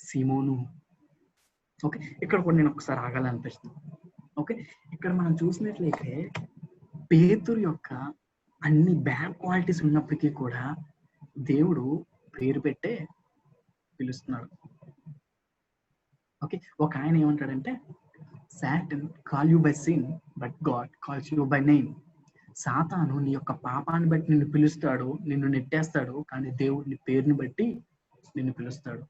సీమోను. ఓకే, ఇక్కడ కూడా నేను ఒకసారి ఆగాలనిపిస్తుంది. ఓకే, ఇక్కడ మనం చూసినట్లయితే పేతురు యొక్క అన్ని బ్యాడ్ క్వాలిటీస్ ఉన్నప్పటికీ కూడా దేవుడు పేరు పెట్టే పిలుస్తున్నాడు. ఓకే, ఒక ఆయన ఏమంటాడంటే, Satan call you by sin but God calls you by name. సాతాను నీ యొక్క పాపాన్ని బట్టి నిన్ను పిలుస్తాడు, నిన్ను నెట్టేస్తాడు, కానీ దేవుడు నీ పేరుని బట్టి నిన్ను పిలుస్తాడు.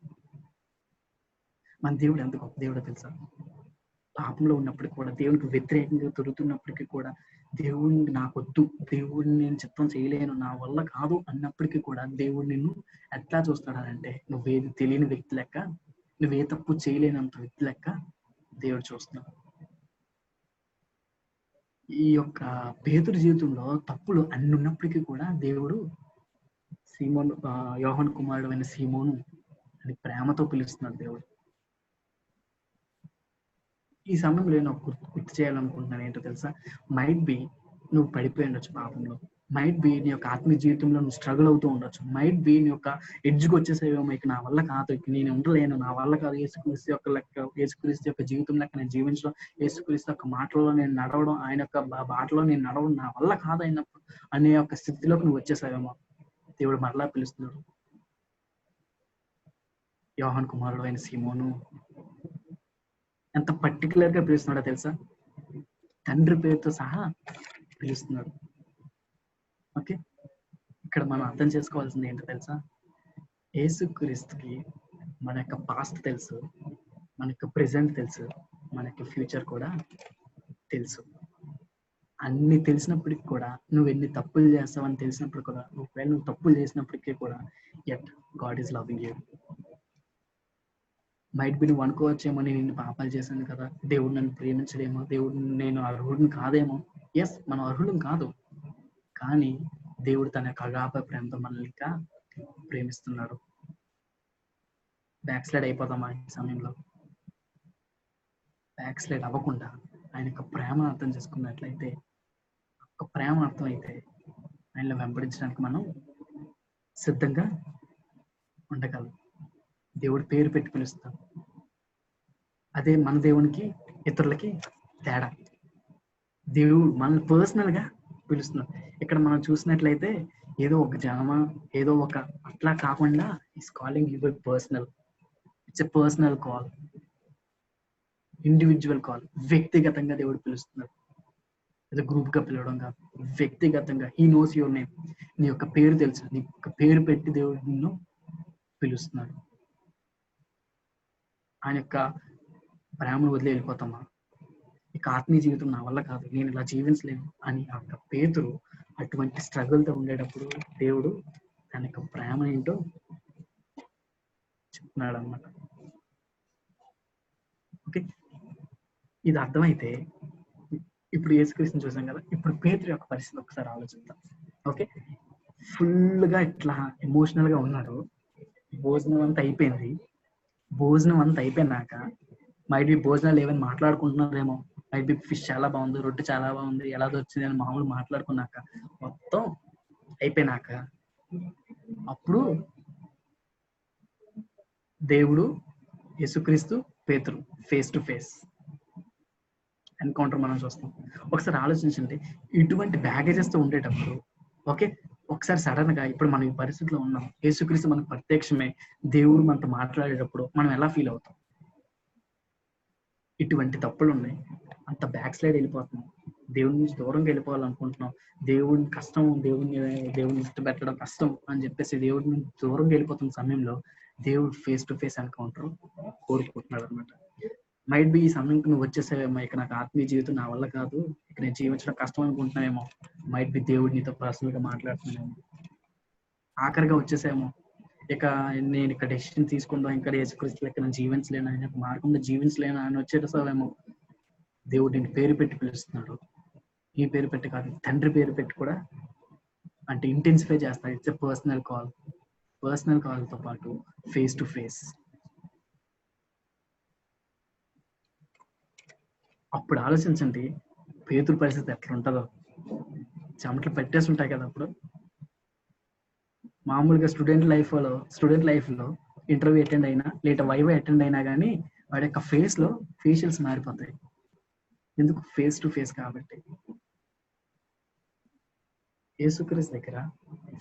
మన దేవుడు ఎంత గొప్ప దేవుడో తెలుసా? పాపంలో ఉన్నప్పటికీ కూడా, దేవునికి వ్యతిరేకంగా తిరుగుతున్నప్పటికీ కూడా, దేవుడిని నాకొద్దు, దేవుడిని నేను చిత్తం చేయలేను, నా వల్ల కాదు అన్నప్పటికీ కూడా దేవుడు నిన్ను ఎట్లా చూస్తాడనంటే, నువ్వేది తెలియని వ్యక్తి లెక్క, నువ్వే తప్పు చేయలేనంత వ్యక్తి లెక్క దేవుడు చూస్తున్నాడు. ఈ యొక్క పేతురు జీవితంలో తప్పులు అన్ని ఉన్నప్పటికీ కూడా దేవుడు సీమోను, యోహాను కుమారుడు అయిన సీమోను అని ప్రేమతో పిలుస్తున్నాడు దేవుడు. ఈ సమయంలో నేను గుర్తు చేయాలనుకుంటున్నాను ఏంటో తెలుసా? మైట్ బి నువ్వు పడిపోయి ఉండొచ్చు పాపంలో, మైట్ బి నీ యొక్క ఆత్మీయ జీవితంలో నువ్వు స్ట్రగుల్ అవుతూ ఉండొచ్చు, మైట్ బి నీ యొక్క ఎడ్జ్కి వచ్చేసేవేమో, ఇక నా వల్ల కాదు, ఇక నేను ఉండలేను, నా వల్ల కాదు, యేసుక్రీస్తు యొక్క లెక్క, యేసుక్రీస్తు యొక్క జీవితం లెక్క నేను జీవించడం, యేసుక్రీస్తు యొక్క మాటల్లో నేను నడవడం, ఆయన యొక్క బాటలో నేను నడవడం నా వల్ల కాదు అయినప్పుడు అనే యొక్క స్థితిలోకి నువ్వు వచ్చేసావేమో. దేవుడు మరలా పిలుస్తున్నాడు, యోహాను కుమారుడు అయిన సీమోను. ఎంత పర్టికులర్ గా పిలుస్తున్నాడో తెలుసా? తండ్రి పేరుతో సహా పిలుస్తున్నాడు. ఓకే, ఇక్కడ మనం అర్థం చేసుకోవాల్సింది ఏంటో తెలుసా? యేసుక్రీస్తుకి మన యొక్క పాస్ట్ తెలుసు, మన యొక్క ప్రెసెంట్ తెలుసు, మన యొక్క ఫ్యూచర్ కూడా తెలుసు. అన్ని తెలిసినప్పటికీ కూడా, నువ్వు ఎన్ని తప్పులు చేస్తావని తెలిసినప్పుడు కూడా, ఒకవేళ నువ్వు తప్పులు చేసినప్పటికీ కూడా, yet God is loving you. Might be నువ్వు అనుకోవచ్చేమో, నేను ఇన్ని పాపాలు చేశాను కదా, దేవుడు నన్ను ప్రేమించడేమో, దేవుడు నేను అర్హుడిని కాదేమో. ఎస్, మనం అర్హులం కాదు, కానీ దేవుడు తన యొక్క అగాప ప్రేమతో మనల్ని ఇంకా ప్రేమిస్తున్నాడు. బ్యాక్ స్లైడ్ అయిపోతామా ఈ సమయంలో? బ్యాక్ స్లైడ్ అవ్వకుండా ఆయన యొక్క ప్రేమను అర్థం చేసుకున్నట్లయితే, ఒక ప్రేమ అర్థమైతే ఆయనలో వెంబడించడానికి మనం సిద్ధంగా ఉండగలం. దేవుడు పేరు పెట్టి పిలుస్తాం. అదే మన దేవునికి ఇతరులకి తేడా. దేవుడు మనల్ని పర్సనల్ గా పిలుస్తున్నాడు. ఇక్కడ మనం చూసినట్లయితే ఏదో ఒక జనమ, ఏదో ఒక అట్లా కాకుండా is calling you by personal. It's a personal call, individual call. వ్యక్తిగతంగా దేవుడు పిలుస్తున్నాడు. ఏదో గ్రూప్ గా పిలవడం కాదు, వ్యక్తిగతంగా. He knows your name. నీ యొక్క పేరు తెలుసు, నీ యొక్క పేరు పెట్టి దేవుడు నిన్ను పిలుస్తున్నాడు. ఆయన యొక్క ప్రేమను వదిలి వెళ్ళిపోతామా? ఇక ఆత్మీయ జీవితం నా వల్ల కాదు, నేను ఇలా జీవించలేను అని ఆ యొక్క పేతురు అటువంటి స్ట్రగుల్తో ఉండేటప్పుడు దేవుడు తన యొక్క ప్రేమ ఏంటో చెప్తున్నాడు అన్నమాట. ఓకే, ఇది అర్థమైతే ఇప్పుడు యేసుక్రీస్తుని చూసాం కదా, ఇప్పుడు పేతురు యొక్క పరిస్థితి ఒకసారి ఆలోచిద్దాం. ఓకే, ఫుల్గా ఇట్లా ఎమోషనల్ గా ఉన్నారు. భోజనం అంతా అయిపోయింది. భోజనం అంతా అయిపోయినాక మైట్ బి భోజనాలు ఏమైనా మాట్లాడుకుంటున్నారేమో, మైట్ బి ఫిష్ చాలా బాగుంది, రొట్టె చాలా బాగుంది, ఎలా వచ్చింది అని మామూలు మాట్లాడుకున్నాక, మొత్తం అయిపోయినాక అప్పుడు దేవుడు, యేసుక్రీస్తు, పేతురు ఫేస్ టు ఫేస్ ఎన్కౌంటర్ మనం చూస్తాం. ఒకసారి ఆలోచించండి, ఇటువంటి బ్యాగేజెస్ తో ఉండేటప్పుడు, ఓకే, ఒకసారి సడన్ గా ఇప్పుడు మనం ఈ పరిస్థితిలో ఉన్నాం, యేసుక్రీస్తు మనకు ప్రత్యక్షమే, దేవుడు మనతో మాట్లాడేటప్పుడు మనం ఎలా ఫీల్ అవుతాం? ఇటువంటి తప్పులు ఉన్నాయి, అంత బ్యాక్ స్లైడ్ వెళ్ళిపోతున్నాం, దేవుడి నుంచి దూరంగా వెళ్ళిపోవాలనుకుంటున్నాం, దేవుడిని కష్టం, దేవుడిని ఇష్టపెట్టడం కష్టం అని చెప్పేసి దేవుడి నుంచి దూరంగా వెళ్ళిపోతున్న సమయంలో దేవుడు ఫేస్ టు ఫేస్ ఎన్కౌంటర్ కోరుకుంటున్నాడు అనమాట. మైట్ బి ఈ సమయంకి నువ్వు వచ్చేసావేమో, ఇక నాకు ఆత్మీయ జీవితం నా వల్ల కాదు, ఇక నేను జీవించడం కష్టం అనుకుంటున్నావేమో. మైట్ బి దేవుడు నీతో పర్సనల్ గా మాట్లాడుతున్నామేమో. ఆఖరిగా వచ్చేసామో, ఇక నేను ఇక్కడ డెసిషన్ తీసుకుందాం, ఇంకా యేసుక్రీస్తు లెక్క నేను జీవించలేను, ఆయన మార్గంలో జీవించలేను అని వచ్చేసావేమో. దేవుడు నేను పేరు పెట్టి పిలుస్తున్నాడు. ఈ పేరు పెట్టి కాదు, తండ్రి పేరు పెట్టి కూడా అంటే ఇంటెన్సిఫై చేస్తాడు. It's a personal call. Personal call తో పాటు ఫేస్ టు ఫేస్. అప్పుడు ఆలోచించండి పేతురు పరిస్థితి ఎట్లా ఉంటుందో. చెమటలు పెట్టేసి ఉంటాయి కదా అప్పుడు. మామూలుగా స్టూడెంట్ లైఫ్ లో ఇంటర్వ్యూ అటెండ్ అయినా, లేదా వైవా అటెండ్ అయినా కానీ వాడి యొక్క ఫేస్ లో ఫేషియల్స్ మారిపోతాయి. ఎందుకు? ఫేస్ టు ఫేస్ కాబట్టి. యేసుక్రీస్తు దగ్గర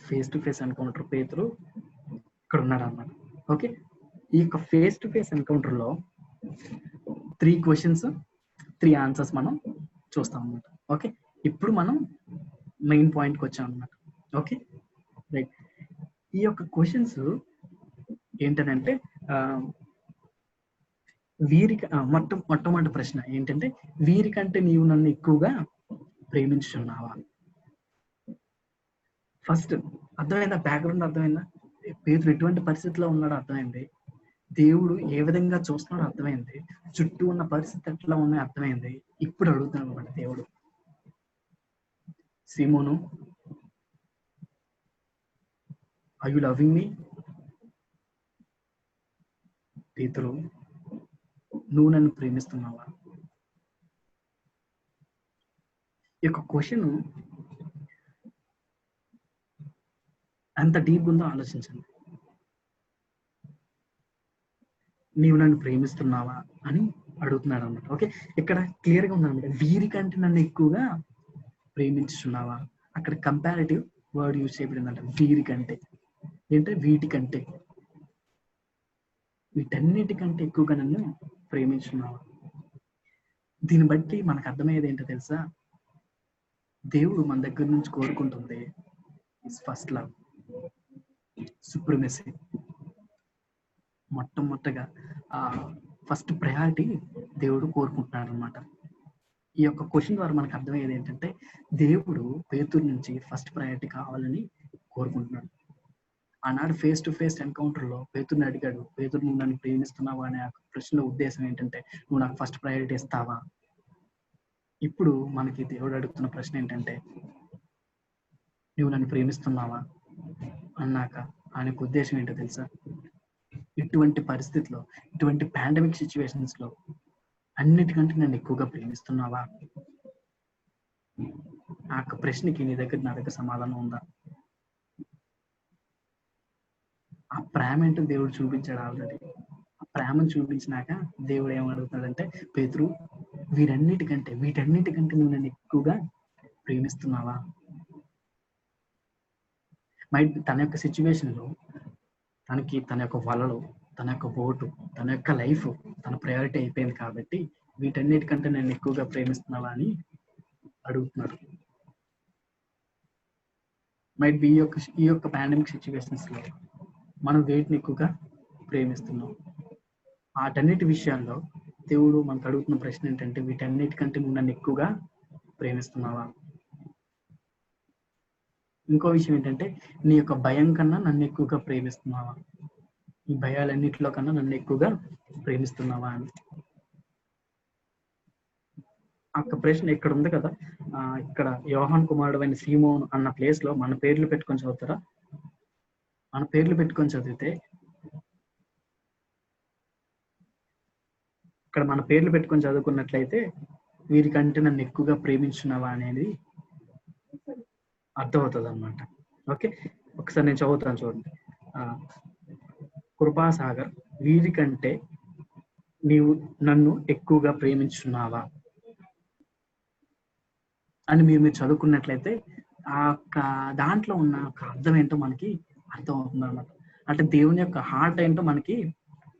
ఫేస్ టు ఫేస్ ఎన్కౌంటర్ పేతురు ఇక్కడ ఉన్నాడు అన్నమాట. ఓకే, ఈ యొక్క ఫేస్ టు ఫేస్ ఎన్కౌంటర్ లో 3 questions 3 answers మనం చూస్తాం అన్నమాట. ఓకే, ఇప్పుడు మనం మెయిన్ పాయింట్కి వచ్చాం అన్నమాట. Okay right. ఈ యొక్క క్వశ్చన్స్ ఏంటంటే మొట్టమొదటి ప్రశ్న ఏంటంటే, వీరికంటే నీవు నన్ను ఎక్కువగా ప్రేమించుచున్నావా? ఫస్ట్ అర్థమైందా? బ్యాక్గ్రౌండ్ అర్థమైందా? పేతురు ఎటువంటి పరిస్థితిలో ఉన్నాడో అర్థమైంది, దేవుడు ఏ విధంగా చూస్తున్నాడో అర్థమైంది, చుట్టూ ఉన్న పరిస్థితి ఎట్లా ఉన్నాయో అర్థమైంది. ఇప్పుడు అడుగుతున్నాడు అనమాట దేవుడు, సీమోను, ఆర్ యు లవింగ్ మీ? పేతురు, నువ్వు నన్ను ప్రేమిస్తున్నావా? ఈ యొక్క క్వశ్చన్ ఎంత డీప్ ఉందో ఆలోచించండి. నీవు నన్ను ప్రేమిస్తున్నావా అని అడుగుతున్నాడు అనమాట. ఓకే, ఇక్కడ క్లియర్ గా ఉందన్నమాట, వీరికంటే నన్ను ఎక్కువగా ప్రేమించుచున్నావా. అక్కడ కంపారిటివ్ వర్డ్ యూజ్ చేయబడిందంట, వీరికంటే. ఏంటంటే వీటికంటే, వీటన్నిటికంటే ఎక్కువగా నన్ను ప్రేమించున్నావా. దీన్ని బట్టి మనకు అర్థమయ్యేది ఏంటో తెలుసా? దేవుడు మన దగ్గర నుంచి కోరుకుంటుంది ఫస్ట్ లవ్, సుప్రమసీ. మొట్టమొదటిగా ఫస్ట్ ప్రయారిటీ దేవుడు కోరుకుంటున్నాడు అనమాట. ఈ యొక్క క్వశ్చన్ ద్వారా మనకు అర్థమయ్యేది ఏంటంటే, దేవుడు పేతురు నుంచి ఫస్ట్ ప్రయారిటీ కావాలని కోరుకుంటున్నాడు. ఆనాడు ఫేస్ టు ఫేస్ ఎన్కౌంటర్ లో పేతురుని అడిగాడు, పేతురు నువ్వు నన్ను ప్రేమిస్తున్నావా అనే ప్రశ్నలో ఉద్దేశం ఏంటంటే, నువ్వు నాకు ఫస్ట్ ప్రయారిటీ ఇస్తావా. ఇప్పుడు మనకి దేవుడు అడుగుతున్న ప్రశ్న ఏంటంటే, నువ్వు నన్ను ప్రేమిస్తున్నావా అన్నాక ఆయనకు ఉద్దేశం ఏంటో తెలుసా? ఇటువంటి పరిస్థితిలో, ఇటువంటి పాండమిక్ సిచ్యువేషన్స్ లో అన్నిటికంటే నన్ను ఎక్కువగా ప్రేమిస్తున్నావా? ఆ ప్రశ్నకి నా దగ్గర సమాధానం ఉందా? ఆ ప్రేమ ఏంటో దేవుడు చూపించాడు ఆల్రెడీ. ఆ ప్రేమను చూపించినాక దేవుడు ఏమడుగుతాడంటే, పేతురు, వీటన్నిటికంటే నువ్వు నన్ను ఎక్కువగా ప్రేమిస్తున్నావా? తన యొక్క సిచ్యువేషన్ లో తన యొక్క వలలో, తన యొక్క ఓటు, తన యొక్క లైఫ్, తన ప్రయారిటీ అయిపోయింది కాబట్టి వీటన్నిటికంటే నన్ను ఎక్కువగా ప్రేమిస్తున్నావా అని అడుగుతున్నాడు. మైట్ బి ఈ యొక్క పాండమిక్ సిచ్యువేషన్స్ లో మనం వేటిని ఎక్కువగా ప్రేమిస్తున్నాం. వాటన్నిటి విషయాల్లో దేవుడు మనకు అడుగుతున్న ప్రశ్న ఏంటంటే, వీటన్నిటికంటే నువ్వు నన్ను ఎక్కువగా ప్రేమిస్తున్నావా. ఇంకో విషయం ఏంటంటే, నీ యొక్క భయం కన్నా నన్ను ఎక్కువగా ప్రేమిస్తున్నావా. ఈ భయాలన్నిటిలో కన్నా నన్ను ఎక్కువగా ప్రేమిస్తున్నావా అని. ఆ ప్రశ్న ఇక్కడ ఉంది కదా, ఇక్కడ యోహాన్ కుమారుడు అయిన సీమోన్ అన్న ప్లేస్ లో మన పేర్లు పెట్టుకొని చదువుతారా? మన పేర్లు పెట్టుకొని చదివితే, ఇక్కడ మన పేర్లు పెట్టుకొని చదువుకున్నట్లయితే, వీరికంటే నన్ను ఎక్కువగా ప్రేమించున్నావా అనేది అర్థమవుతుంది అనమాట. ఓకే, ఒకసారి నేను చదువుతాను చూడండి. కృపాసాగర్, వీరికంటే నీవు నన్ను ఎక్కువగా ప్రేమించున్నావా అని మీరు చదువుకున్నట్లయితే, ఆ దాంట్లో ఉన్న అర్థం ఏంటో మనకి అర్థమవుతుంది అనమాట. అంటే దేవుని యొక్క హార్ట్ ఏంటో మనకి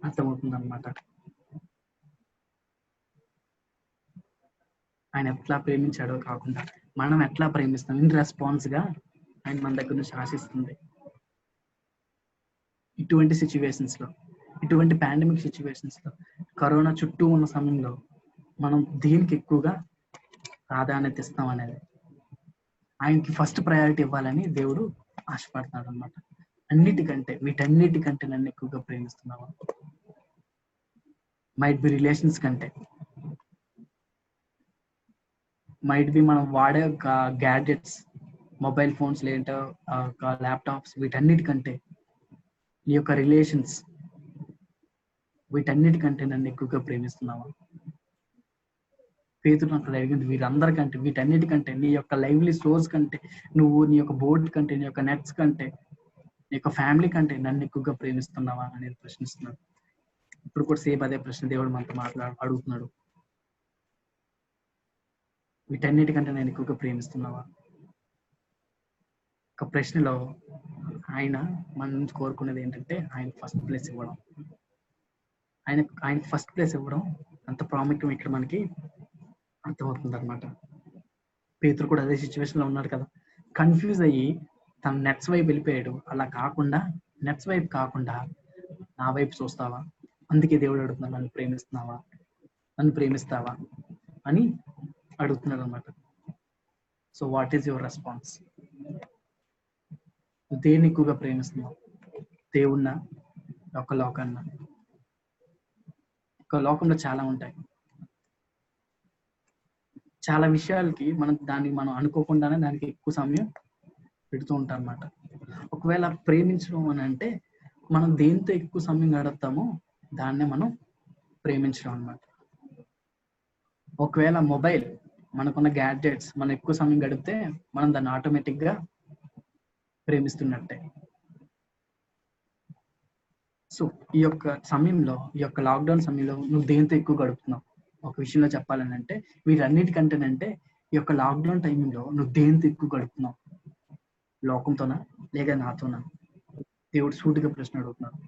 అర్థమవుతుంది అనమాట. ఆయన ఎట్లా ప్రేమించాడో కాకుండా మనం ఎట్లా ప్రేమిస్తాం, ఇన్ రెస్పాన్స్ గా ఆయన మన దగ్గర నుంచి ఆశిస్తుంది. ఇటువంటి సిచ్యువేషన్స్ లో, ఇటువంటి పాండమిక్ సిచ్యువేషన్స్ లో, కరోనా చుట్టూ ఉన్న సమయంలో మనం దేనికి ఎక్కువగా ప్రాధాన్యత ఇస్తాం అనేది, ఆయనకి ఫస్ట్ ప్రయారిటీ ఇవ్వాలని దేవుడు ఆశపడతాడు అనమాట. వీటన్నిటికంటే నన్ను ఎక్కువగా ప్రేమిస్తున్నావా. మైట్ బి రిలేషన్స్ కంటే, మైట్ బి మనం వాడే గ్యాడ్జెట్స్, మొబైల్ ఫోన్స్, లేదంటే ల్యాప్టాప్స్, వీటన్నిటికంటే, నీ యొక్క రిలేషన్స్, వీటన్నిటికంటే నన్ను ఎక్కువగా ప్రేమిస్తున్నావా. పేతురు అక్కడ అడిగింది వీరందరికంటే, వీటన్నిటికంటే, నీ యొక్క లైవ్లీ సోర్స్ కంటే, నువ్వు నీ యొక్క బోర్డు కంటే, నీ యొక్క నెట్స్ కంటే, నీ యొక్క ఫ్యామిలీ కంటే నన్ను ఎక్కువగా ప్రేమిస్తున్నావా అనేది ప్రశ్నిస్తున్నాడు. ఇప్పుడు కూడా సేమ్ అదే ప్రశ్న దేవుడు మనతో అడుగుతున్నాడు. వీటన్నిటికంటే నేను ఎక్కువగా ప్రేమిస్తున్నావా. ఒక ప్రశ్నలో ఆయన మన నుంచి కోరుకునేది ఏంటంటే, ఆయన ఫస్ట్ ప్లేస్ ఇవ్వడం. ఆయన ఫస్ట్ ప్లేస్ ఇవ్వడం అంత ప్రాముఖ్యం ఇక్కడ మనకి అర్థమవుతుంది అనమాట. పేతురు కూడా అదే సిచ్యువేషన్ లో ఉన్నాడు కదా, కన్ఫ్యూజ్ అయ్యి తన నెట్స్ వైపు వెళ్ళిపోయాడు. అలా కాకుండా, నెట్స్ వైపు కాకుండా నా వైపు చూస్తావా, అందుకే దేవుడు అడుగుతున్నాడు, నన్ను ప్రేమిస్తున్నావా, నన్ను ప్రేమిస్తావా అని అడుగుతున్నాడు అనమాట. So what is your response? దేన్ని ఎక్కువగా ప్రేమిస్తున్నావు? దేవుణ్ణా, ఒక లోకాన్న? ఒక లోకంలో చాలా ఉంటాయి, చాలా విషయాలకి మనం అనుకోకుండానే దానికి ఎక్కువ సమయం పెడుతూ ఉంటాం అన్నమాట. ఒకవేళ ప్రేమించడం అని అంటే మనం దేంతో ఎక్కువ సమయం గడుపుతామో దాన్నే మనం ప్రేమించడం అన్నమాట. ఒకవేళ మొబైల్, మనకున్న గ్యాడ్జెట్స్ మనం ఎక్కువ సమయం గడిపితే మనం దాన్ని ఆటోమేటిక్ గా ప్రేమిస్తున్నట్టే. సో ఈ యొక్క సమయంలో, ఈ యొక్క లాక్డౌన్ సమయంలో నువ్వు దేంతో ఎక్కువ గడుపుతున్నావు? ఒక విషయంలో చెప్పాలని అంటే వీటన్నిటికంటేనంటే ఈ యొక్క లాక్డౌన్ టైంలో నువ్వు దేంతో ఎక్కువ గడుపుతున్నావు? లోకంతోనా లేక నాతోనా? దేవుడు సూటిగా ప్రశ్న అడుగుతున్నాడు.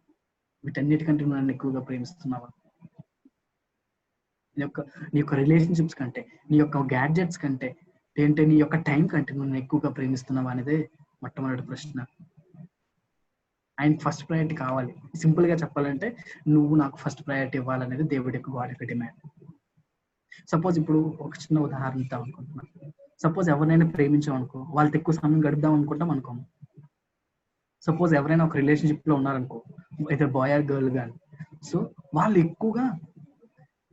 వీటన్నిటికంటే నువ్వు నన్ను ఎక్కువగా ప్రేమిస్తున్నావా? నీ యొక్క రిలేషన్షిప్స్ కంటే, నీ యొక్క గ్యాడ్జెట్స్ కంటే, ఏంటంటే నీ యొక్క టైం కంటే నువ్వు ఎక్కువగా ప్రేమిస్తున్నావా అనేదే మొట్టమొదటి ప్రశ్న. ఆయనకి ఫస్ట్ ప్రయారిటీ కావాలి. సింపుల్ గా చెప్పాలంటే నువ్వు నాకు ఫస్ట్ ప్రయారిటీ ఇవ్వాలనేది దేవుడి యొక్క గాడ్ యొక్క డిమాండ్. సపోజ్ ఇప్పుడు ఒక చిన్న ఉదాహరణ ఇద్దాం అనుకుంటున్నాను. సపోజ్ ఎవరైనా ప్రేమించాం అనుకో, వాళ్ళతో ఎక్కువ సమయం గడుపుదాం అనుకుంటాం అనుకో. సపోజ్ ఎవరైనా ఒక రిలేషన్షిప్ లో ఉన్నారనుకో, అయితే బాయ్ ఆర్ గర్ల్ కానీ, సో వాళ్ళు ఎక్కువగా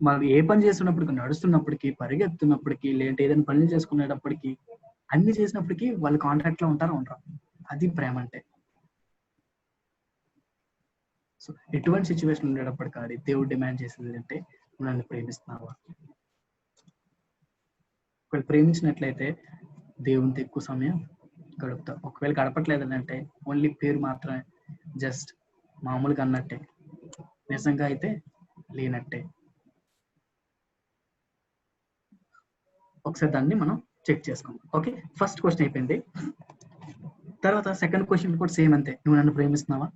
మనం ఏ పని చేస్తున్నప్పటికీ, నడుస్తున్నప్పటికీ, పరిగెత్తున్నప్పటికీ, లేదంటే ఏదైనా పనులు చేసుకునేటప్పటికీ, అన్ని చేసినప్పటికీ వాళ్ళు కాంటాక్ట్ లో ఉంటారు. అది ప్రేమ అంటే. సో ఎటువంటి సిచ్యువేషన్ ఉండేటప్పటికీ అది దేవుడు డిమాండ్ చేసేది అంటే నువ్వు నన్ను ప్రేమిస్తున్నావా? ఒకవేళ ప్రేమించినట్లయితే దేవునితో ఎక్కువ సమయం గడుపుతావు. ఒకవేళ గడపట్లేదని అంటే ఓన్లీ పేరు మాత్రమే, జస్ట్ మామూలుగా అన్నట్టే, నిజంగా అయితే లేనట్టే. ఒకసారి దాన్ని మనం చెక్ చేసుకుందాం. ఓకే, ఫస్ట్ క్వశ్చన్ అయిపోయింది. తర్వాత సెకండ్ క్వశ్చన్ కూడా సేమ్ అంతే, నువ్వు నన్ను ప్రేమిస్తున్నావా?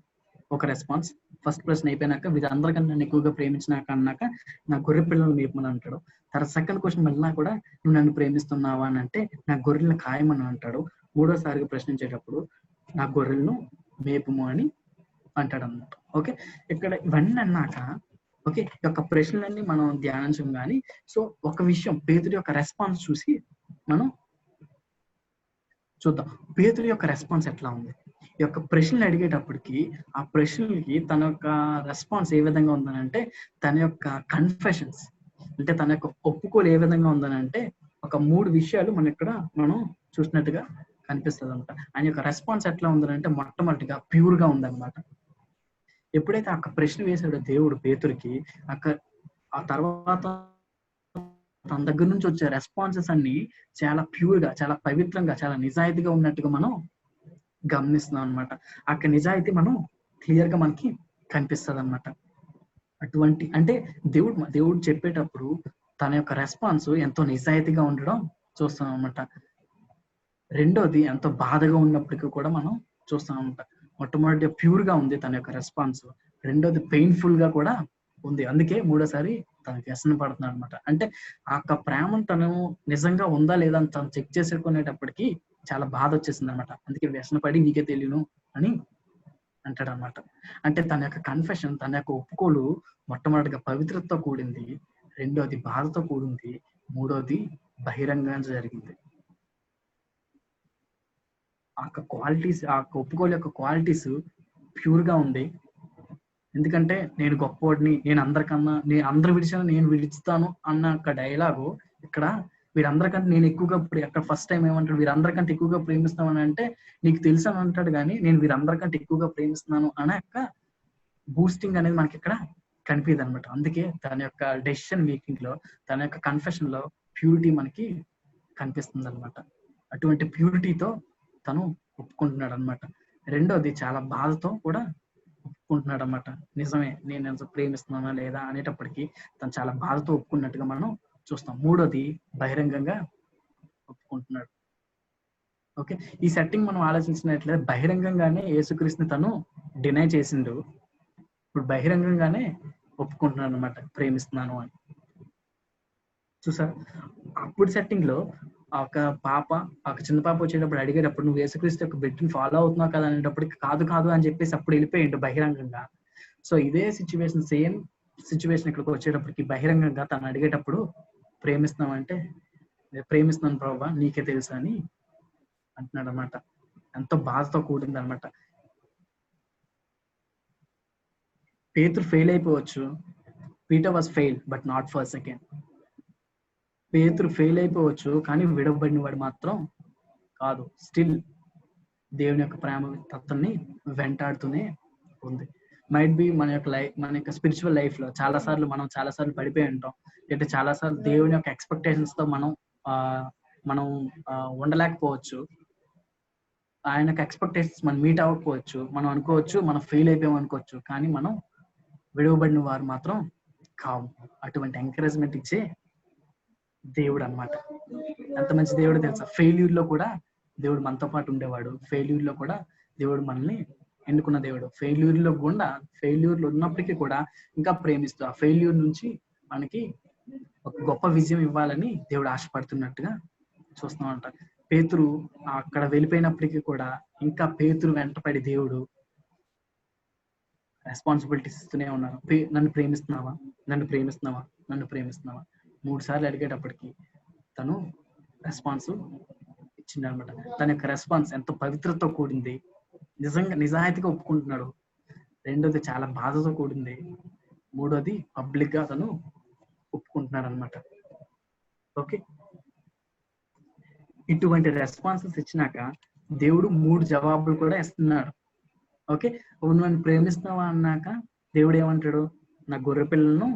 ఒక రెస్పాన్స్. ఫస్ట్ ప్రశ్న అయిపోయినాక వీరందరికన్నా నన్ను ఎక్కువగా ప్రేమించినాక అన్నాక నా గొర్రె పిల్లలు మేపమని అంటాడు. తర్వాత సెకండ్ క్వశ్చన్ వెళ్ళినా కూడా నువ్వు నన్ను ప్రేమిస్తున్నావా అని అంటే నా గొర్రెలను ఖాయమని అంటాడు. మూడోసారిగా ప్రశ్నించేటప్పుడు నా గొర్రెలను మేపము అని అంటాడు అన్నమాట. ఓకే, ఇక్కడ ఇవన్నీ అన్నాక ఓకే, ఈ యొక్క ప్రశ్నలన్నీ మనం ధ్యానించం కానీ, సో ఒక విషయం పేతురు యొక్క రెస్పాన్స్ చూసి మనం చూద్దాం. పేతురు యొక్క రెస్పాన్స్ ఎట్లా ఉంది. ఈ యొక్క ప్రశ్నలు అడిగేటప్పటికి ఆ ప్రశ్నలకి తన యొక్క రెస్పాన్స్ ఏ విధంగా ఉందనంటే, తన యొక్క కన్ఫెషన్స్ అంటే తన యొక్క ఒప్పుకోలు ఏ విధంగా ఉందనంటే ఒక 3 విషయాలు మనం చూసినట్టుగా కనిపిస్తుంది అనమాట. ఆయన యొక్క రెస్పాన్స్ ఎట్లా ఉందనంటే మొట్టమొదటిగా ప్యూర్ గా ఉందన్నమాట. ఎప్పుడైతే ఆ ప్రశ్న వేసాడో దేవుడు పేతురికి, ఆ తర్వాత తన దగ్గర నుంచి వచ్చే రెస్పాన్సెస్ అన్ని చాలా ప్యూర్ గా, చాలా పవిత్రంగా, చాలా నిజాయితీగా ఉన్నట్టుగా మనం గమనిస్తున్నాం అనమాట. అక్కడ నిజాయితీ మనం క్లియర్ గా మనకి కనిపిస్తుంది అనమాట. అటువంటి అంటే దేవుడు చెప్పేటప్పుడు తన యొక్క రెస్పాన్స్ ఎంతో నిజాయితీగా ఉండడం చూస్తాం అనమాట. రెండోది ఎంతో బాధగా ఉన్నప్పటికీ కూడా మనం చూస్తాం అనమాట. మొట్టమొదటి ప్యూర్ గా ఉంది తన యొక్క రెస్పాన్స్, రెండోది పెయిన్ఫుల్ గా కూడా ఉంది. అందుకే మూడోసారి తనకి వ్యసన పడుతున్నాడు అనమాట. అంటే ఆ యొక్క ప్రేమను తను నిజంగా ఉందా లేదా అని తను చెక్ చేసుకునేటప్పటికి చాలా బాధ వచ్చేసింది అనమాట. అందుకే వ్యసన పడి నీకే తెలియను అని అంటాడు అనమాట. అంటే తన యొక్క కన్ఫెషన్, తన యొక్క ఒప్పుకోలు మొట్టమొదటిగా పవిత్రతతో కూడింది, రెండోది బాధతో కూడింది, మూడోది బహిరంగంగా జరిగింది. ఆ యొక్క క్వాలిటీస్, ఆ యొక్క ఒప్పుకోలు యొక్క క్వాలిటీస్ ప్యూర్ గా ఉంది. ఎందుకంటే నేను గొప్పవాడిని, నేను అందరు విడిచాను నేను విడుస్తాను అన్న ఒక డైలాగు ఇక్కడ వీరందరికంటే నేను ఎక్కువగా అక్కడ ఫస్ట్ టైం ఏమంటాడు, వీరందరికంటే ఎక్కువగా ప్రేమిస్తామని అంటే నీకు తెలుసు అని అంటాడు, కానీ నేను వీరందరికంటే ఎక్కువగా ప్రేమిస్తున్నాను అనే యొక్క బూస్టింగ్ అనేది మనకి ఇక్కడ కనిపిది అనమాట. అందుకే తన యొక్క డెసిషన్ మేకింగ్ లో, తన యొక్క కన్ఫెషన్ లో ప్యూరిటీ మనకి కనిపిస్తుంది అనమాట. అటువంటి ప్యూరిటీతో తను ఒప్పుకుంటున్నాడు అనమాట. రెండోది చాలా బాధతో కూడా ఒప్పుకుంటున్నాడు అనమాట. నిజమే, నేను ఎంత ప్రేమిస్తున్నానా లేదా అనేటప్పటికీ తను చాలా బాధతో ఒప్పుకున్నట్టుగా మనం చూస్తాం. మూడోది బహిరంగంగా ఒప్పుకుంటున్నాడు. ఓకే, ఈ సెట్టింగ్ మనం ఆలోచించినట్లయితే బహిరంగంగానే యేసుక్రీస్తుని తను డినై చేసిండు, ఇప్పుడు బహిరంగంగానే ఒప్పుకుంటున్నాడు అనమాట ప్రేమిస్తున్నాను అని. చూసారు, అప్పుడు సెట్టింగ్ లో ఒక చిన్న పాప వచ్చేటప్పుడు అడిగేటప్పుడు నువ్వు యేసుక్రీస్తు యొక్క బిడ్డని ఫాలో అవుతున్నావు కదా అనేటప్పటికి కాదు అని చెప్పేసి అప్పుడు వెళ్ళిపోయిండు బహిరంగంగా. సో ఇదే సిచ్యువేషన్ సేమ్ సిచ్యువేషన్ ఇక్కడికి వచ్చేటప్పటికి బహిరంగంగా తను అడిగేటప్పుడు ప్రేమిస్తున్నామంటే ప్రేమిస్తున్నాను ప్రభువా నీకే తెలుసా అని అంటున్నాడు అనమాట. ఎంతో బాధతో కూడింది అనమాట. పేతురు ఫెయిల్ అయిపోవచ్చు, Peter was fail but not for second. పేతురు ఫెయిల్ అయిపోవచ్చు కానీ విడవబడిన వాడు మాత్రం కాదు. స్టిల్ దేవుని యొక్క ప్రేమ తత్వాన్ని వెంటాడుతూనే ఉంది. మైట్ బి మన యొక్క స్పిరిచువల్ లైఫ్ లో చాలా సార్లు పడిపోయి ఉంటాం. అంటే చాలా సార్లు దేవుని యొక్క ఎక్స్పెక్టేషన్స్ తో మనం ఉండలేకపోవచ్చు. ఆయన యొక్క ఎక్స్పెక్టేషన్స్ మనం మీట్ అవ్వకపోవచ్చు. మనం అనుకోవచ్చు మనం ఫెయిల్ అయిపోయాం అనుకోవచ్చు, కానీ మనం విడవబడిన వారు మాత్రం కావు. అటువంటి ఎంకరేజ్మెంట్ ఇచ్చే దేవుడు అన్నమాట. ఎంత మంచి దేవుడు తెలుసా. ఫెయిల్యూర్ లో కూడా దేవుడు మనతో పాటు ఉండేవాడు. ఫెయిల్యూర్ లో కూడా దేవుడు మనల్ని ఎన్నుకున్న దేవుడు. ఫెయిల్యూర్ లో ఉన్నప్పటికీ కూడా ఇంకా ప్రేమిస్తూ ఆ ఫెయిల్యూర్ నుంచి మనకి ఒక గొప్ప విజయం ఇవ్వాలని దేవుడు ఆశపడుతున్నట్టుగా చూస్తున్నామంట. పేతురు అక్కడ వెళ్ళిపోయినప్పటికీ కూడా ఇంకా పేతురు వెంటపడి దేవుడు రెస్పాన్సిబిలిటీస్ ఇస్తూనే ఉన్నారు. నన్ను ప్రేమిస్తున్నావా, నన్ను ప్రేమిస్తున్నావా, నన్ను ప్రేమిస్తున్నావా 3 సార్లు అడిగేటప్పటికి తను రెస్పాన్స్ ఇచ్చింది అనమాట. తన యొక్క రెస్పాన్స్ ఎంతో పవిత్రతో కూడింది, నిజాయితీగా ఒప్పుకుంటున్నాడు. రెండోది చాలా బాధతో కూడింది, మూడోది పబ్లిక్ గా తను ఒప్పుకుంటున్నాడు అనమాట. ఓకే, ఇటువంటి రెస్పాన్సెస్ ఇచ్చినాక దేవుడు 3 జవాబులు కూడా ఇస్తున్నాడు. ఓకే, నన్ను ప్రేమిస్తున్నావా అన్నాక దేవుడు ఏమంటాడు, నా గొర్రె పిల్లలను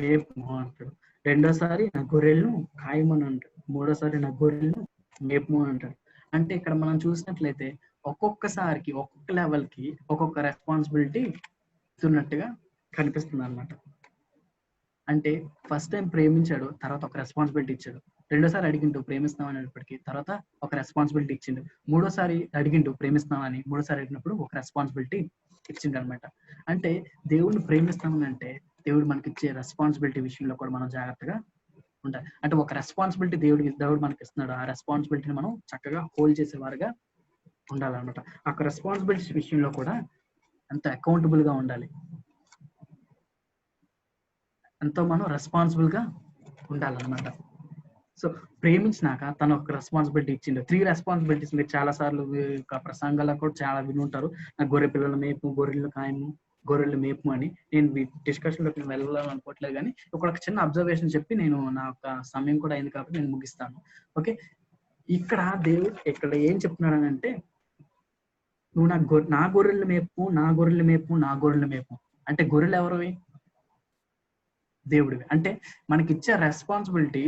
మేపు అంటాడు. రెండోసారి నా గొర్రెలను కాయమని అంటాడు. మూడోసారి నా గొర్రెలను మేపు అంటాడు. అంటే ఇక్కడ మనం చూసినట్లయితే ఒక్కొక్కసారికి ఒక్కొక్క లెవెల్ కి ఒక్కొక్క రెస్పాన్సిబిలిటీ ఇస్తున్నట్టుగా కనిపిస్తుంది అనమాట. అంటే ఫస్ట్ టైం ప్రేమించాడు, తర్వాత ఒక రెస్పాన్సిబిలిటీ ఇచ్చాడు. రెండోసారి అడిగిండు ప్రేమిస్తాం అనేటప్పటికీ తర్వాత ఒక రెస్పాన్సిబిలిటీ ఇచ్చిండు. మూడోసారి అడిగిండు ప్రేమిస్తామని, మూడోసారి అడిగినప్పుడు ఒక రెస్పాన్సిబిలిటీ ఇచ్చిండు అనమాట. అంటే దేవుడిని ప్రేమిస్తామని అంటే దేవుడు మనకి ఇచ్చే రెస్పాన్సిబిలిటీ విషయంలో కూడా మనం జాగ్రత్తగా ఉండాలి. అంటే ఒక రెస్పాన్సిబిలిటీ దేవుడు మనకి ఇస్తున్నాడు, ఆ రెస్పాన్సిబిలిటీని మనం చక్కగా హోల్డ్ చేసేవారుగా ఉండాలన్నమాట. ఆ రెస్పాన్సిబిలిటీస్ విషయంలో కూడా ఎంతో అకౌంటబుల్ గా ఉండాలి, ఎంతో మనం రెస్పాన్సిబుల్ గా ఉండాలన్నమాట. సో ప్రేమించినాక తను ఒక రెస్పాన్సిబిలిటీ ఇచ్చిండు. 3 రెస్పాన్సిబిలిటీస్ మీరు చాలా సార్లు ప్రసంగాల్లో కూడా చాలా విని ఉంటారు. నా గొర్రె పిల్లల మేపు, గొర్రెలు కాయము, గొర్రెలు మేపు అని. నేను డిస్కషన్ లోకి వెళ్ళాలనుకోవట్లేదు, కానీ ఒక చిన్న అబ్జర్వేషన్ చెప్పి నేను నా యొక్క సమయం కూడా అయింది కాబట్టి నేను ముగిస్తాను. ఓకే, ఇక్కడ దేవుడు ఇక్కడ ఏం చెప్తున్నాడు అని అంటే, నువ్వు నా గొర్రెలు మేపు, నా గొర్రెలు మేపు, నా గొర్రెలు మేపు అంటే గొర్రెలు ఎవరివి? దేవుడివి. అంటే మనకి ఇచ్చే రెస్పాన్సిబిలిటీ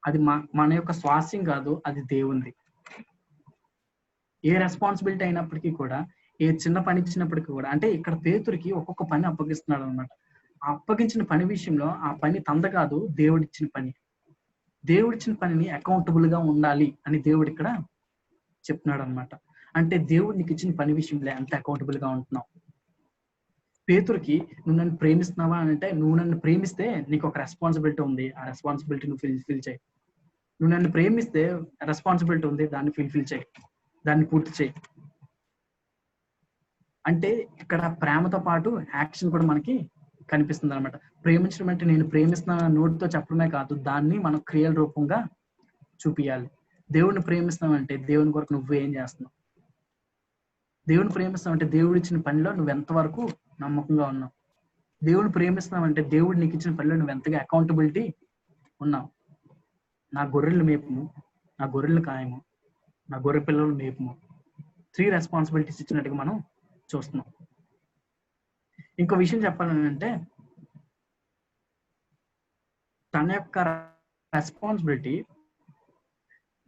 అది మన యొక్క స్వాస్యం కాదు, అది దేవుంది. ఏ రెస్పాన్సిబిలిటీ అయినప్పటికీ కూడా, ఏ చిన్న పని ఇచ్చినప్పటికీ కూడా, అంటే ఇక్కడ పేతురికి ఒక్కొక్క పని అప్పగిస్తున్నాడు అనమాట. ఆ అప్పగించిన పని విషయంలో ఆ పని తంద కాదు, దేవుడిచ్చిన పని. దేవుడిచ్చిన పనిని అకౌంటబుల్ గా ఉండాలి అని దేవుడు ఇక్కడ చెప్తున్నాడు అనమాట. అంటే దేవుడు నీకు ఇచ్చిన పని విషయంలో ఎంత అకౌంటబుల్ గా ఉంటున్నావు. పేతురికి నువ్వు నన్ను ప్రేమిస్తున్నావా అని అంటే, నువ్వు నన్ను ప్రేమిస్తే నీకు ఒక రెస్పాన్సిబిలిటీ ఉంది, ఆ రెస్పాన్సిబిలిటీ నువ్వు ఫిల్ చేయి. నువ్వు నన్ను ప్రేమిస్తే రెస్పాన్సిబిలిటీ ఉంది, దాన్ని ఫిల్ చేయి, దాన్ని పూర్తి చేయి. అంటే ఇక్కడ ప్రేమతో పాటు యాక్షన్ కూడా మనకి కనిపిస్తుంది అనమాట. ప్రేమించడం అంటే నేను ప్రేమిస్తున్నాను నోటితో చెప్పడమే కాదు, దాన్ని మనం క్రియల రూపంగా చూపియాలి. దేవుడిని ప్రేమిస్తున్నావంటే దేవుని కొరకు నువ్వు ఏం చేస్తున్నావు? దేవుని ప్రేమిస్తామంటే దేవుడు ఇచ్చిన పనిలో నువ్వు ఎంతవరకు నమ్మకంగా ఉన్నావు? దేవుడిని ప్రేమిస్తున్నావంటే దేవుడు నీకు ఇచ్చిన పనిలో నువ్వు ఎంతగా అకౌంటబిలిటీ ఉన్నావు? నా గొర్రెలు మేపుము, నా గొర్రెలు కాయము, నా గొర్రె పిల్లలు మేపుము. 3 రెస్పాన్సిబిలిటీస్ ఇచ్చినట్టుగా మనం చూస్తున్నాం. ఇంకో విషయం చెప్పాలని అంటే, తన యొక్క రెస్పాన్సిబిలిటీ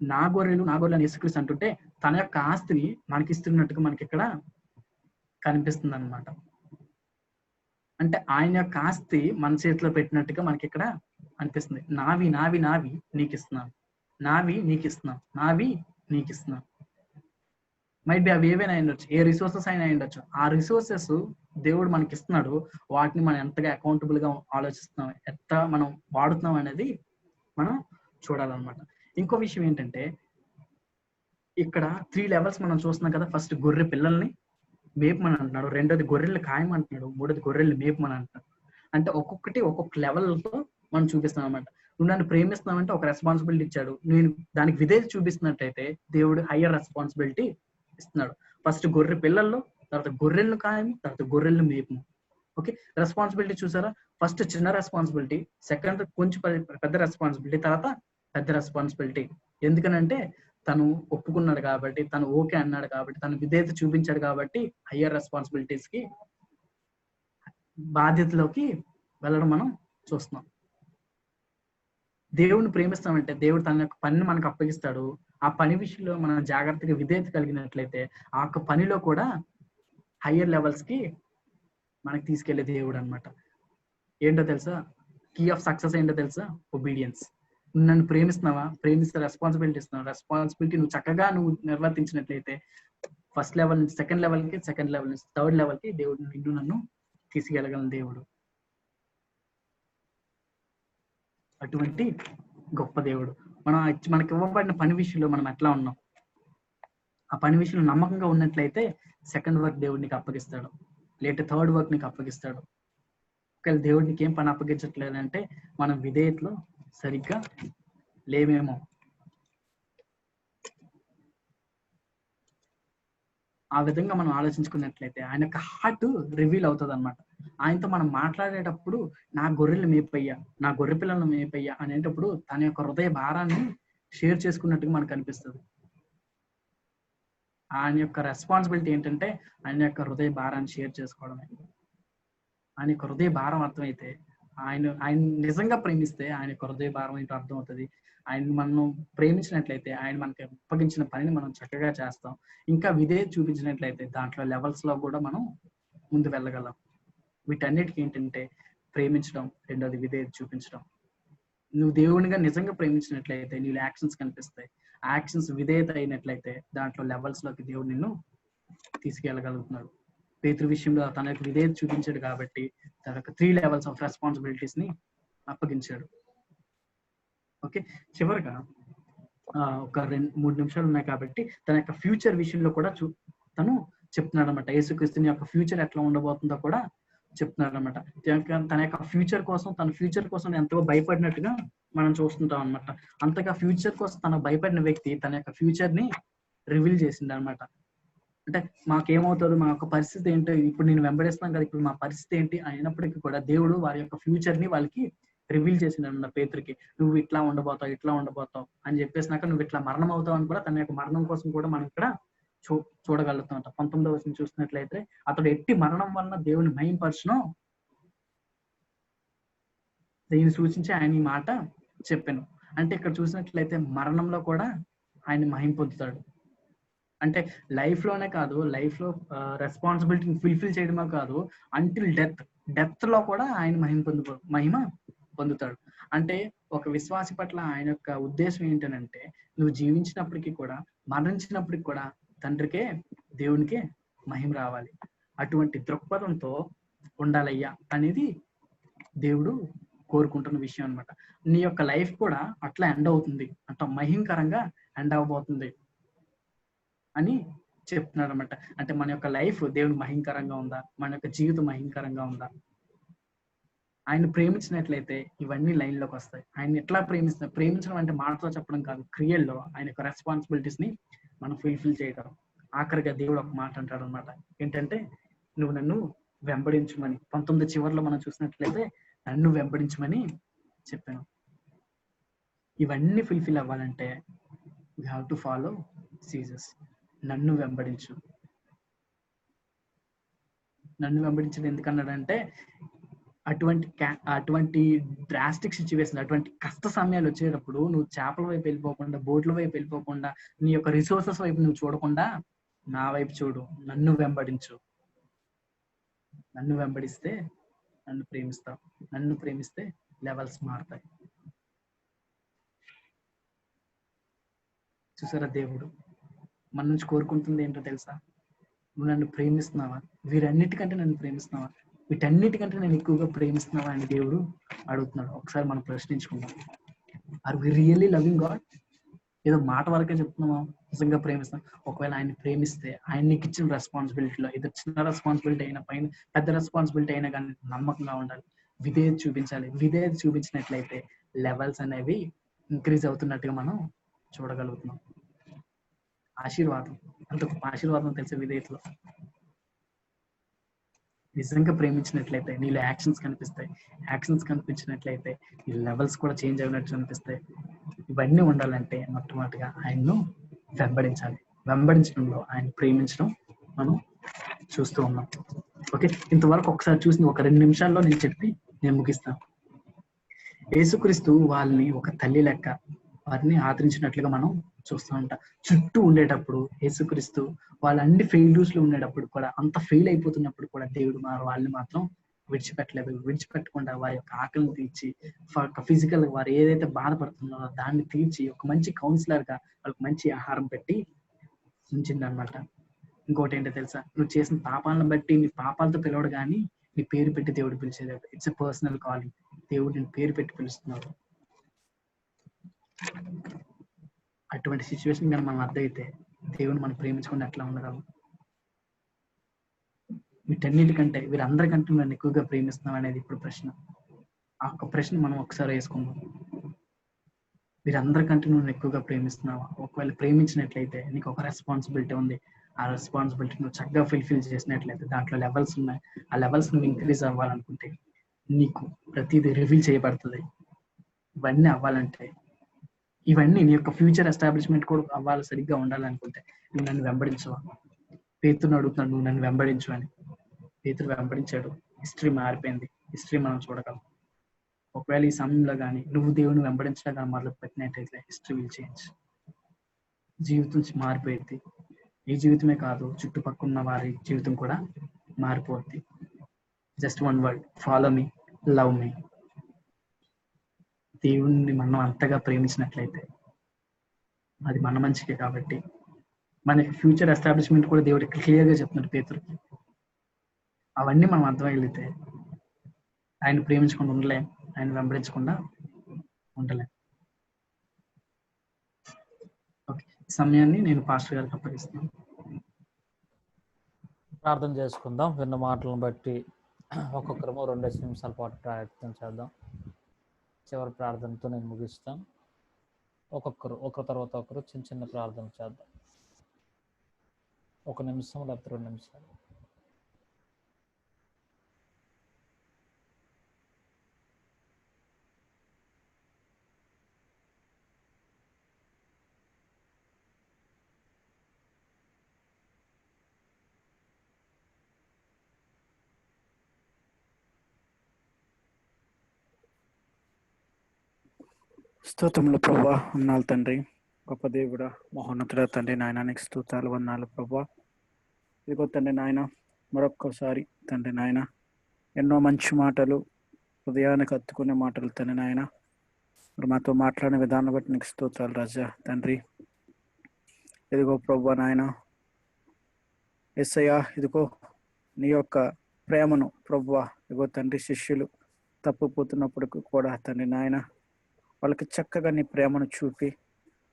నా గొర్రెలు అని యేసుక్రీస్తు అంటుంటే, తన యొక్క ఆస్తిని మనకిస్తున్నట్టుగా మనకి ఇక్కడ కనిపిస్తుంది అనమాట. అంటే ఆయన యొక్క ఆస్తి మన చేతిలో పెట్టినట్టుగా మనకి ఇక్కడ అనిపిస్తుంది. నావి నావి నావి నీకు ఇస్తున్నాను, నావి నీకు ఇస్తున్నాను, నావి నీకు ఇస్తున్నాను. మైట్ బి అవి ఏవైనా ఉండొచ్చు, ఏ రిసోర్సెస్ అయినా ఉండొచ్చు. ఆ రిసోర్సెస్ దేవుడు మనకి ఇస్తున్నాడు, వాటిని మనం ఎంతగా అకౌంటబుల్ గా ఆలోచిస్తున్నాం, ఎంత మనం వాడుతున్నాం అనేది మనం చూడాలన్నమాట. ఇంకో విషయం ఏంటంటే, ఇక్కడ 3 లెవెల్స్ మనం చూస్తున్నాం కదా. ఫస్ట్ గొర్రె పిల్లల్ని మేపమని అంటున్నాడు, రెండోది గొర్రెలు కాయమంటున్నాడు, మూడోది గొర్రెలు మేపమని అంటున్నాడు. అంటే ఒక్కొక్కటి ఒక్కొక్క లెవెల్తో మనం చూపిస్తాం అనమాట. నువ్వు నన్ను ప్రేమిస్తున్నావంటే ఒక రెస్పాన్సిబిలిటీ ఇచ్చాడు, నేను దానికి విధేయత చూపిస్తున్నట్టయితే దేవుడు హయ్యర్ రెస్పాన్సిబిలిటీ ఇస్తున్నాడు. ఫస్ట్ గొర్రె పిల్లల్లో, తర్వాత గొర్రెలను కాయము, తర్వాత గొర్రెలను మేపు. ఓకే, రెస్పాన్సిబిలిటీ చూసారా? ఫస్ట్ చిన్న రెస్పాన్సిబిలిటీ, సెకండ్ కొంచెం పెద్ద రెస్పాన్సిబిలిటీ, తర్వాత పెద్ద రెస్పాన్సిబిలిటీ. ఎందుకనంటే తను ఒప్పుకున్నాడు కాబట్టి, తను ఓకే అన్నాడు కాబట్టి, తను విధేయత చూపించాడు కాబట్టి హయ్యర్ రెస్పాన్సిబిలిటీస్ కి, బాధ్యతలోకి వెళ్ళడం మనం చూస్తున్నాం. దేవుడిని ప్రేమిస్తామంటే దేవుడు తన యొక్క పనిని మనకు అప్పగిస్తాడు. ఆ పని విషయంలో మనం జాగ్రత్తగా విధేయత కలిగినట్లయితే ఆ యొక్క పనిలో కూడా హయ్యర్ లెవెల్స్ కి మనకి తీసుకెళ్లే దేవుడు అనమాట. ఏంటో తెలుసా? కీ ఆఫ్ సక్సెస్ ఏంటో తెలుసా? ఒబీడియన్స్. నన్ను ప్రేమిస్తున్నావా? ప్రేమిస్తే రెస్పాన్సిబిలిటీ ఇస్తున్నావు. రెస్పాన్సిబిలిటీ నువ్వు చక్కగా నువ్వు నిర్వర్తించినట్లయితే ఫస్ట్ లెవెల్ నుంచి సెకండ్ లెవెల్ కి, సెకండ్ లెవెల్ నుంచి థర్డ్ లెవెల్ కి దేవుడు నిన్ను నన్ను తీసుకెళ్ళగలను దేవుడు. అటువంటి గొప్ప దేవుడు. మనకి ఇవ్వబడిన పని విషయంలో మనం ఎట్లా ఉన్నాం, ఆ పని విషయంలో నమ్మకంగా ఉన్నట్లయితే సెకండ్ వర్క్ దేవుడు నీకు అప్పగిస్తాడు, లేదంటే థర్డ్ వర్క్ నీకు అప్పగిస్తాడు. ఒకవేళ దేవుడు నీకు ఏం పని అప్పగించట్లేదంటే మనం విధేయతలో సరిగ్గా లేమేమో. ఆ విధంగా మనం ఆలోచించుకున్నట్లయితే ఆయన యొక్క హార్ట్ రివీల్ అవుతుంది అనమాట. ఆయనతో మనం మాట్లాడేటప్పుడు నా గొర్రెలు మేపయ్యా, నా గొర్రె పిల్లలను మేపయ్యా అనేటప్పుడు తన యొక్క హృదయ భారాన్ని షేర్ చేసుకున్నట్టుగా మనకు అనిపిస్తుంది. ఆయన యొక్క రెస్పాన్సిబిలిటీ ఏంటంటే ఆయన యొక్క హృదయ భారాన్ని షేర్ చేసుకోవడమే. ఆయన యొక్క హృదయ భారం అర్థమైతే ఆయన నిజంగా ప్రేమిస్తే ఆయన యొక్క హృదయ భారం ఏంటో అర్థం అవుతుంది. ఆయన మనం ప్రేమించినట్లయితే ఆయన మనకి అప్పగించిన పనిని మనం చక్కగా చేస్తాం. ఇంకా విధేయత చూపించినట్లయితే దాంట్లో లెవెల్స్ లో కూడా మనం ముందు వెళ్ళగలం. వీటన్నిటికీ ఏంటంటే ప్రేమించడం, రెండోది విధేయత చూపించడం. నువ్వు దేవునిగా నిజంగా ప్రేమించినట్లయితే నీళ్ళు యాక్షన్స్ కనిపిస్తాయి. యాక్షన్స్ విధేయత అయినట్లయితే దాంట్లో లెవెల్స్ లోకి దేవుడు నిన్ను తీసుకెళ్ళగలుగుతున్నాడు. పేతురు విషయంలో తన యొక్క విధేయత చూపించాడు కాబట్టి తన యొక్క 3 లెవెల్స్ ఆఫ్ రెస్పాన్సిబిలిటీస్ ని అప్పగించాడు. ఓకే, చివరిగా ఒక 2-3 నిమిషాలు ఉన్నాయి కాబట్టి తన యొక్క ఫ్యూచర్ విషయంలో కూడా తను చెప్తున్నాడు అనమాట. యేసుక్రీస్తుని యొక్క ఫ్యూచర్ ఎట్లా ఉండబోతుందో కూడా చెప్తున్నాడు అనమాట. తన యొక్క ఫ్యూచర్ కోసం ఎంతో భయపడినట్టుగా మనం చూస్తుంటాం అనమాట. అంతగా ఫ్యూచర్ కోసం తన భయపడిన వ్యక్తి తన యొక్క ఫ్యూచర్ ని రివీల్ చేసింది అనమాట. అంటే మాకేమవుతుంది, మా యొక్క పరిస్థితి ఏంటో, ఇప్పుడు నేను వెంబడిస్తున్నాను కదా, ఇప్పుడు మా పరిస్థితి ఏంటి అయినప్పటికీ కూడా దేవుడు వారి యొక్క ఫ్యూచర్ ని వాళ్ళకి రివీల్ చేసింది అన్న పేతురికి. నువ్వు ఇట్లా ఉండబోతావు అని చెప్పేసినాక నువ్వు ఇట్లా మరణం అవుతావు అని కూడా తన యొక్క మరణం కోసం కూడా మనం ఇక్కడ చూడగలుగుతాం. 19వ వచనం చూసినట్లయితే అతడు ఎట్టి మరణం వలన దేవుని మహింపరచును దీన్ని సూచించి ఆయన ఈ మాట చెప్పాను. అంటే ఇక్కడ చూసినట్లయితే మరణంలో కూడా ఆయన మహిమ పొందుతాడు. అంటే లైఫ్ లోనే కాదు, లైఫ్ లో రెస్పాన్సిబిలిటీని ఫుల్ఫిల్ చేయడమే కాదు, అంటిల్ డెత్ లో కూడా ఆయన మహిమ పొందుతాడు. అంటే ఒక విశ్వాసి పట్ల ఆయన యొక్క ఉద్దేశం ఏంటనంటే నువ్వు జీవించినప్పటికీ కూడా మరణించినప్పటికీ కూడా తండ్రికే దేవునికే మహిమ రావాలి. అటువంటి దృక్పథంతో ఉండాలయ్యా అనేది దేవుడు కోరుకుంటున్న విషయం అనమాట. నీ యొక్క లైఫ్ కూడా అట్లా ఎండ్ అవుతుంది, అంత మహిమకరంగా ఎండ్ అవ్వబోతుంది అని చెప్తున్నాడు అనమాట. అంటే మన యొక్క లైఫ్ దేవుని మహిమకరంగా ఉందా, మన యొక్క జీవితం మహిమకరంగా ఉందా? ఆయన ప్రేమించినట్లయితే ఇవన్నీ లైన్ లోకి వస్తాయి. ఆయన ఎట్లా ప్రేమించడం అంటే మాటతో చెప్పడం కాదు, క్రియల్లో ఆయన యొక్క రెస్పాన్సిబిలిటీస్ ని మనం ఫుల్ఫిల్ చేయగలం. ఆఖరిగా దేవుడు ఒక మాట అంటాడు అనమాట, ఏంటంటే నువ్వు నన్ను వెంబడించమని. 19 చివరిలో మనం చూసినట్లయితే నన్ను వెంబడించమని చెప్పాను. ఇవన్నీ ఫుల్ఫిల్ అవ్వాలంటే we have to follow Jesus. నన్ను వెంబడించు. నన్ను వెంబడించడం ఎందుకన్నాడంటే అటువంటి డ్రాస్టిక్ సిచ్యువేషన్, అటువంటి కష్ట సమయాలు వచ్చేటప్పుడు నువ్వు చేపల వైపు వెళ్ళిపోకుండా, బోట్ల వైపు వెళ్ళిపోకుండా, నీ యొక్క రిసోర్సెస్ వైపు నువ్వు చూడకుండా నా వైపు చూడు, నన్ను వెంబడించు. నన్ను వెంబడిస్తే నన్ను ప్రేమిస్తావు, నన్ను ప్రేమిస్తే లెవెల్స్ మారుతాయి. చూసారా, దేవుడు మన నుంచి కోరుకుంటుంది ఏంటో తెలుసా? నువ్వు నన్ను ప్రేమిస్తున్నావా? వీరన్నిటికంటే నన్ను ప్రేమిస్తున్నావా? వీటన్నిటికంటే నేను ఎక్కువగా ప్రేమిస్తున్నావా అని దేవుడు అడుగుతున్నాడు. ఒకసారి మనం ప్రశ్నించుకుందాం. Are we really loving God? ఏదో మాట వరకే చెప్తున్నావా నిజంగా ప్రేమిస్తాం? ఒకవేళ ఆయన ప్రేమిస్తే ఆయన నీకు ఇచ్చిన రెస్పాన్సిబిలిటీలో, ఏదో చిన్న రెస్పాన్సిబిలిటీ అయినా, పైన పెద్ద రెస్పాన్సిబిలిటీ అయినా కానీ నమ్మకంగా ఉండాలి. విధేయత చూపించాలి. విధేయత చూపించినట్లయితే లెవెల్స్ అనేవి ఇంక్రీజ్ అవుతున్నట్టుగా మనం చూడగలుగుతున్నాం. ఆశీర్వాదం, అంత గొప్ప ఆశీర్వాదం తెలిసే విధేయతలో. నిజంగా ప్రేమించినట్లయితే నీలో యాక్షన్స్ కనిపిస్తాయి. యాక్షన్స్ కనిపించినట్లయితే ఈ లెవెల్స్ కూడా చేంజ్ అయినట్టు కనిపిస్తాయి. ఇవన్నీ ఉండాలంటే మొట్టమొదటిగా ఆయన్ను వెంబడించాలి. వెంబడించడంలో ఆయన ప్రేమించడం మనం చూస్తూ ఉన్నాం. ఓకే, ఇంతవరకు ఒకసారి చూసి ఒక 2 నిమిషాల్లో నేను చెప్పి నేను ముగిస్తాను. యేసుక్రీస్తు వాళ్ళని ఒక తల్లి లెక్క వారిని ఆదరించినట్లుగా మనం చూస్తూ ఉంటాం. చుట్టూ ఉండేటప్పుడు యేసుక్రీస్తు వాళ్ళ అన్ని ఫెయిల్యూర్స్ లో ఉండేటప్పుడు కూడా, అంత ఫెయిల్ అయిపోతున్నప్పుడు కూడా దేవుడు వాళ్ళని మాత్రం విడిచిపెట్టలేదు. విడిచిపెట్టకుండా వారి యొక్క ఆకలిని తీర్చి, ఫిజికల్ వారు ఏదైతే బాధపడుతున్నారో దాన్ని తీర్చి, ఒక మంచి కౌన్సిలర్ గా వాళ్ళకి మంచి ఆహారం పెట్టి ఉంచింది అనమాట. ఇంకోటి ఏంటో తెలుసా, నువ్వు చేసిన పాపాలను బట్టి నీ పాపాలతో పిలవడు కానీ నీ పేరు పెట్టి దేవుడు పిలిచేది. It's a personal calling. దేవుడు నేను పేరు పెట్టి పిలుస్తున్నాడు. అటువంటి సిచ్యువేషన్ కానీ మనం అర్థమైతే దేవుని మనం ప్రేమించుకుని ఎట్లా ఉండగలం? వీటన్నిటికంటే వీరందరికంటే నన్ను ఎక్కువగా ప్రేమిస్తున్నాం అనేది ఇప్పుడు ప్రశ్న. ఆ ఒక్క ప్రశ్న మనం ఒకసారి వేసుకుందాం. వీరందరికంటే నువ్వు ఎక్కువగా ప్రేమిస్తున్నావా? ఒకవేళ ప్రేమించినట్లయితే నీకు ఒక రెస్పాన్సిబిలిటీ ఉంది. ఆ రెస్పాన్సిబిలిటీ నువ్వు చక్కగా ఫుల్ఫిల్ చేసినట్లయితే దాంట్లో లెవెల్స్ ఉన్నాయి. ఆ లెవెల్స్ నువ్వు ఇంక్రీజ్ అవ్వాలనుకుంటే నీకు ప్రతిదీ రివీల్ చేయబడుతుంది. ఇవన్నీ అవ్వాలంటే, ఇవన్నీ నీ యొక్క ఫ్యూచర్ ఎస్టాబ్లిష్మెంట్ కూడా అవ్వాలి, సరిగ్గా ఉండాలనుకుంటే నువ్వు నన్ను వెంబడించవా? పేతురుని అడుగుతున్నాడు, నువ్వు నన్ను వెంబడించు అని. పేతురు వెంబడించాడు. హిస్టరీ మారిపోయింది. హిస్టరీ మనం చూడగలం. ఒకవేళ ఈ సమయంలో కానీ నువ్వు దేవుని వెంబడించడం కానీ మొదలు పెట్టినట్టయితే హిస్టరీ విల్ చేంజ్. జీవితం మారిపోయింది. ఈ జీవితమే కాదు, చుట్టుపక్కల వారి జీవితం కూడా మారిపోద్ది. Just one word, follow me, love మీ. దేవుణ్ణి మనం అంతగా ప్రేమించినట్లయితే అది మన మంచికే. కాబట్టి మన ఫ్యూచర్ ఎస్టాబ్లిష్మెంట్ కూడా దేవుడు క్లియర్గా చెప్తున్నాడు పేతురుకి. అవన్నీ మనం అర్థమయ్యలితే ఆయన ప్రేమించకుండా ఉండలేం, ఆయన వెంబడించకుండా ఉండలేం. ఓకే, సమయాన్ని నేను పాస్టర్ గారికి అప్పగిస్తాను. ప్రార్థన చేసుకుందాం. విన్న మాటలను బట్టి ఒక్కొక్కరము 2 నిమిషాల పాటు ప్రయత్నం చేద్దాం. చివరి ప్రార్థనతో నేను ముగిస్తాను. ఒకరి తర్వాత ఒకరు చిన్న చిన్న ప్రార్థన చేద్దాం. 1 నిమిషం లేకపోతే 2 నిమిషాలు. స్తోత్రములు ప్రభా, వందనాలు తండ్రి. గొప్ప దేవుడా, మహోన్నతుడ తండ్రి నాయన, నీకు స్తోత్రాలు వందనాలు ప్రభా. ఇదిగో తండ్రి నాయన, మరొక్కసారి తండ్రి నాయన ఎన్నో మంచి మాటలు, హృదయానికి హత్తుకునే మాటలు తండ్రి నాయన మరి మాతో మాట్లాడిన విధానం బట్టి నీకు స్తోత్రాలు రాజా తండ్రి. ఇదిగో ప్రభా నాయన యేసయ్యా, ఇదిగో నీ యొక్క ప్రేమను ప్రభువా, ఇదిగో తండ్రి శిష్యులు తప్పిపోతున్నప్పుడు కూడా తండ్రి నాయన వాళ్ళకి చక్కగా నీ ప్రేమను చూపి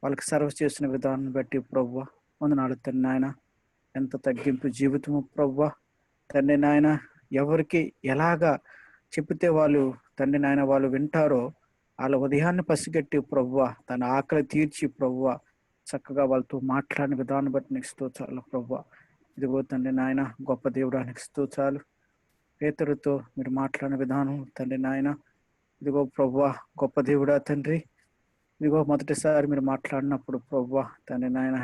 వాళ్ళకి సర్వ్ చేసిన విధానం బట్టి ప్రభువా వందనాలు తండ్రి నాయన. ఎంత తగ్గింపు జీవితము ప్రభువా తండ్రి నాయన. ఎవరికి ఎలాగా చెబితే వాళ్ళు తండ్రి నాయన వాళ్ళు వింటారో వాళ్ళ ఉదయాన్ని పసిగట్టి ప్రభువా తన ఆకలి తీర్చి ప్రభువా చక్కగా వాళ్ళతో మాట్లాడిన విధానం బట్టి నీకు స్తోత్రాలు ప్రభువా. ఇదిగో తండ్రి నాయన, గొప్ప దేవుడానికి స్తోత్రాలు. పేతురుతో మీరు మాట్లాడిన విధానం తండ్రి నాయన, ఇదిగో ప్రభువా గొప్ప దేవుడా తండ్రి. ఇదిగో మొదటిసారి మీరు మాట్లాడినప్పుడు ప్రభువా తండ్రి నాయన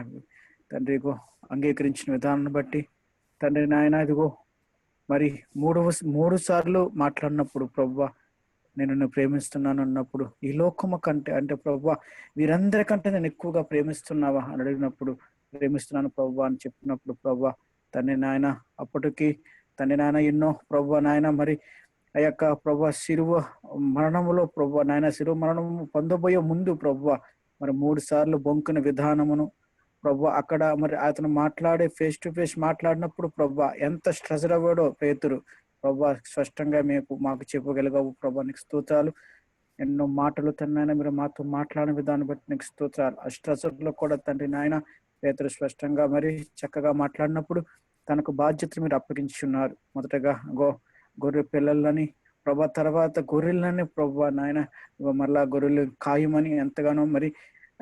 తండ్రి ఇదిగో అంగీకరించిన విధానాన్ని బట్టి తండ్రి నాయన ఇదిగో మరి 3 సార్లు మాట్లాడినప్పుడు ప్రభువా నేను ప్రేమిస్తున్నాను అన్నప్పుడు, ఈ లోకము కంటే అంటే ప్రభువా వీరందరికంటే నేను ఎక్కువగా ప్రేమిస్తున్నావా అని అడిగినప్పుడు ప్రేమిస్తున్నాను ప్రభువా అని చెప్పినప్పుడు ప్రభువా తండ్రి నాయన అప్పటికి తండ్రి నాయన ఎన్నో ప్రభువా నాయన మరి ఆ యొక్క ప్రభువా శిలువ మరణములో ప్రభువా నాయన శిలువ మరణము పొందబోయే ముందు ప్రభువా మరి 3 సార్లు బొంకున విధానమును ప్రభువా అక్కడ మరి అతను మాట్లాడే ఫేస్ టు ఫేస్ మాట్లాడినప్పుడు ప్రభువా ఎంత స్ట్రెస్ అవ్వాడో పేతురు ప్రభువా స్పష్టంగా మాకు చెప్పగలిగావు ప్రభువా నీకు స్తోత్రాలు. ఎన్నో మాటలు తండ్రి మీరు మాతో మాట్లాడిన విధానం బట్టి నీకు స్తోత్రాలు. ఆ స్ట్రెస్ లో కూడా తండ్రి నాయన పేతురు స్పష్టంగా మరి చక్కగా మాట్లాడినప్పుడు తనకు బాధ్యతలు మీరు అప్పగించున్నారు. మొదటగా గొర్రె పిల్లలని ప్రభా తర్వాత గొర్రెలని ప్రభా నాయన ఇగో మరలా గొర్రెలు కాయమని ఎంతగానో మరి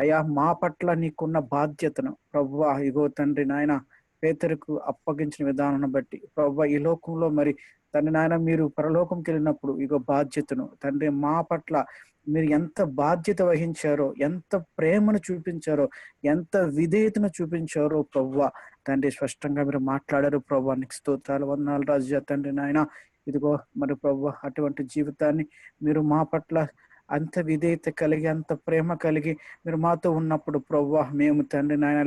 అయ్యా మా పట్ల నీకున్న బాధ్యతను ప్రభా ఇగో తండ్రి నాయన పేతురుకు అప్పగించిన విధానాన్ని బట్టి ప్రభా ఈ లోకంలో మరి తండ్రి నాయన మీరు పరలోకంకి వెళ్ళినప్పుడు ఇగో బాధ్యతను తండ్రి మా పట్ల మీరు ఎంత బాధ్యత వహించారో, ఎంత ప్రేమను చూపించారో, ఎంత విధేయతను చూపించారో ప్రభువా తండ్రి స్పష్టంగా మీరు మాట్లాడారు ప్రభువా. నీకు స్తోత్రాలు, వందనాలు రాజా తండ్రి నాయన. ఇదిగో మరి ప్రభువా అటువంటి జీవితాన్ని మీరు మా పట్ల అంత విధేయత కలిగి, అంత ప్రేమ కలిగి మీరు మాతో ఉన్నప్పుడు ప్రభువా మేము తండ్రి నాయన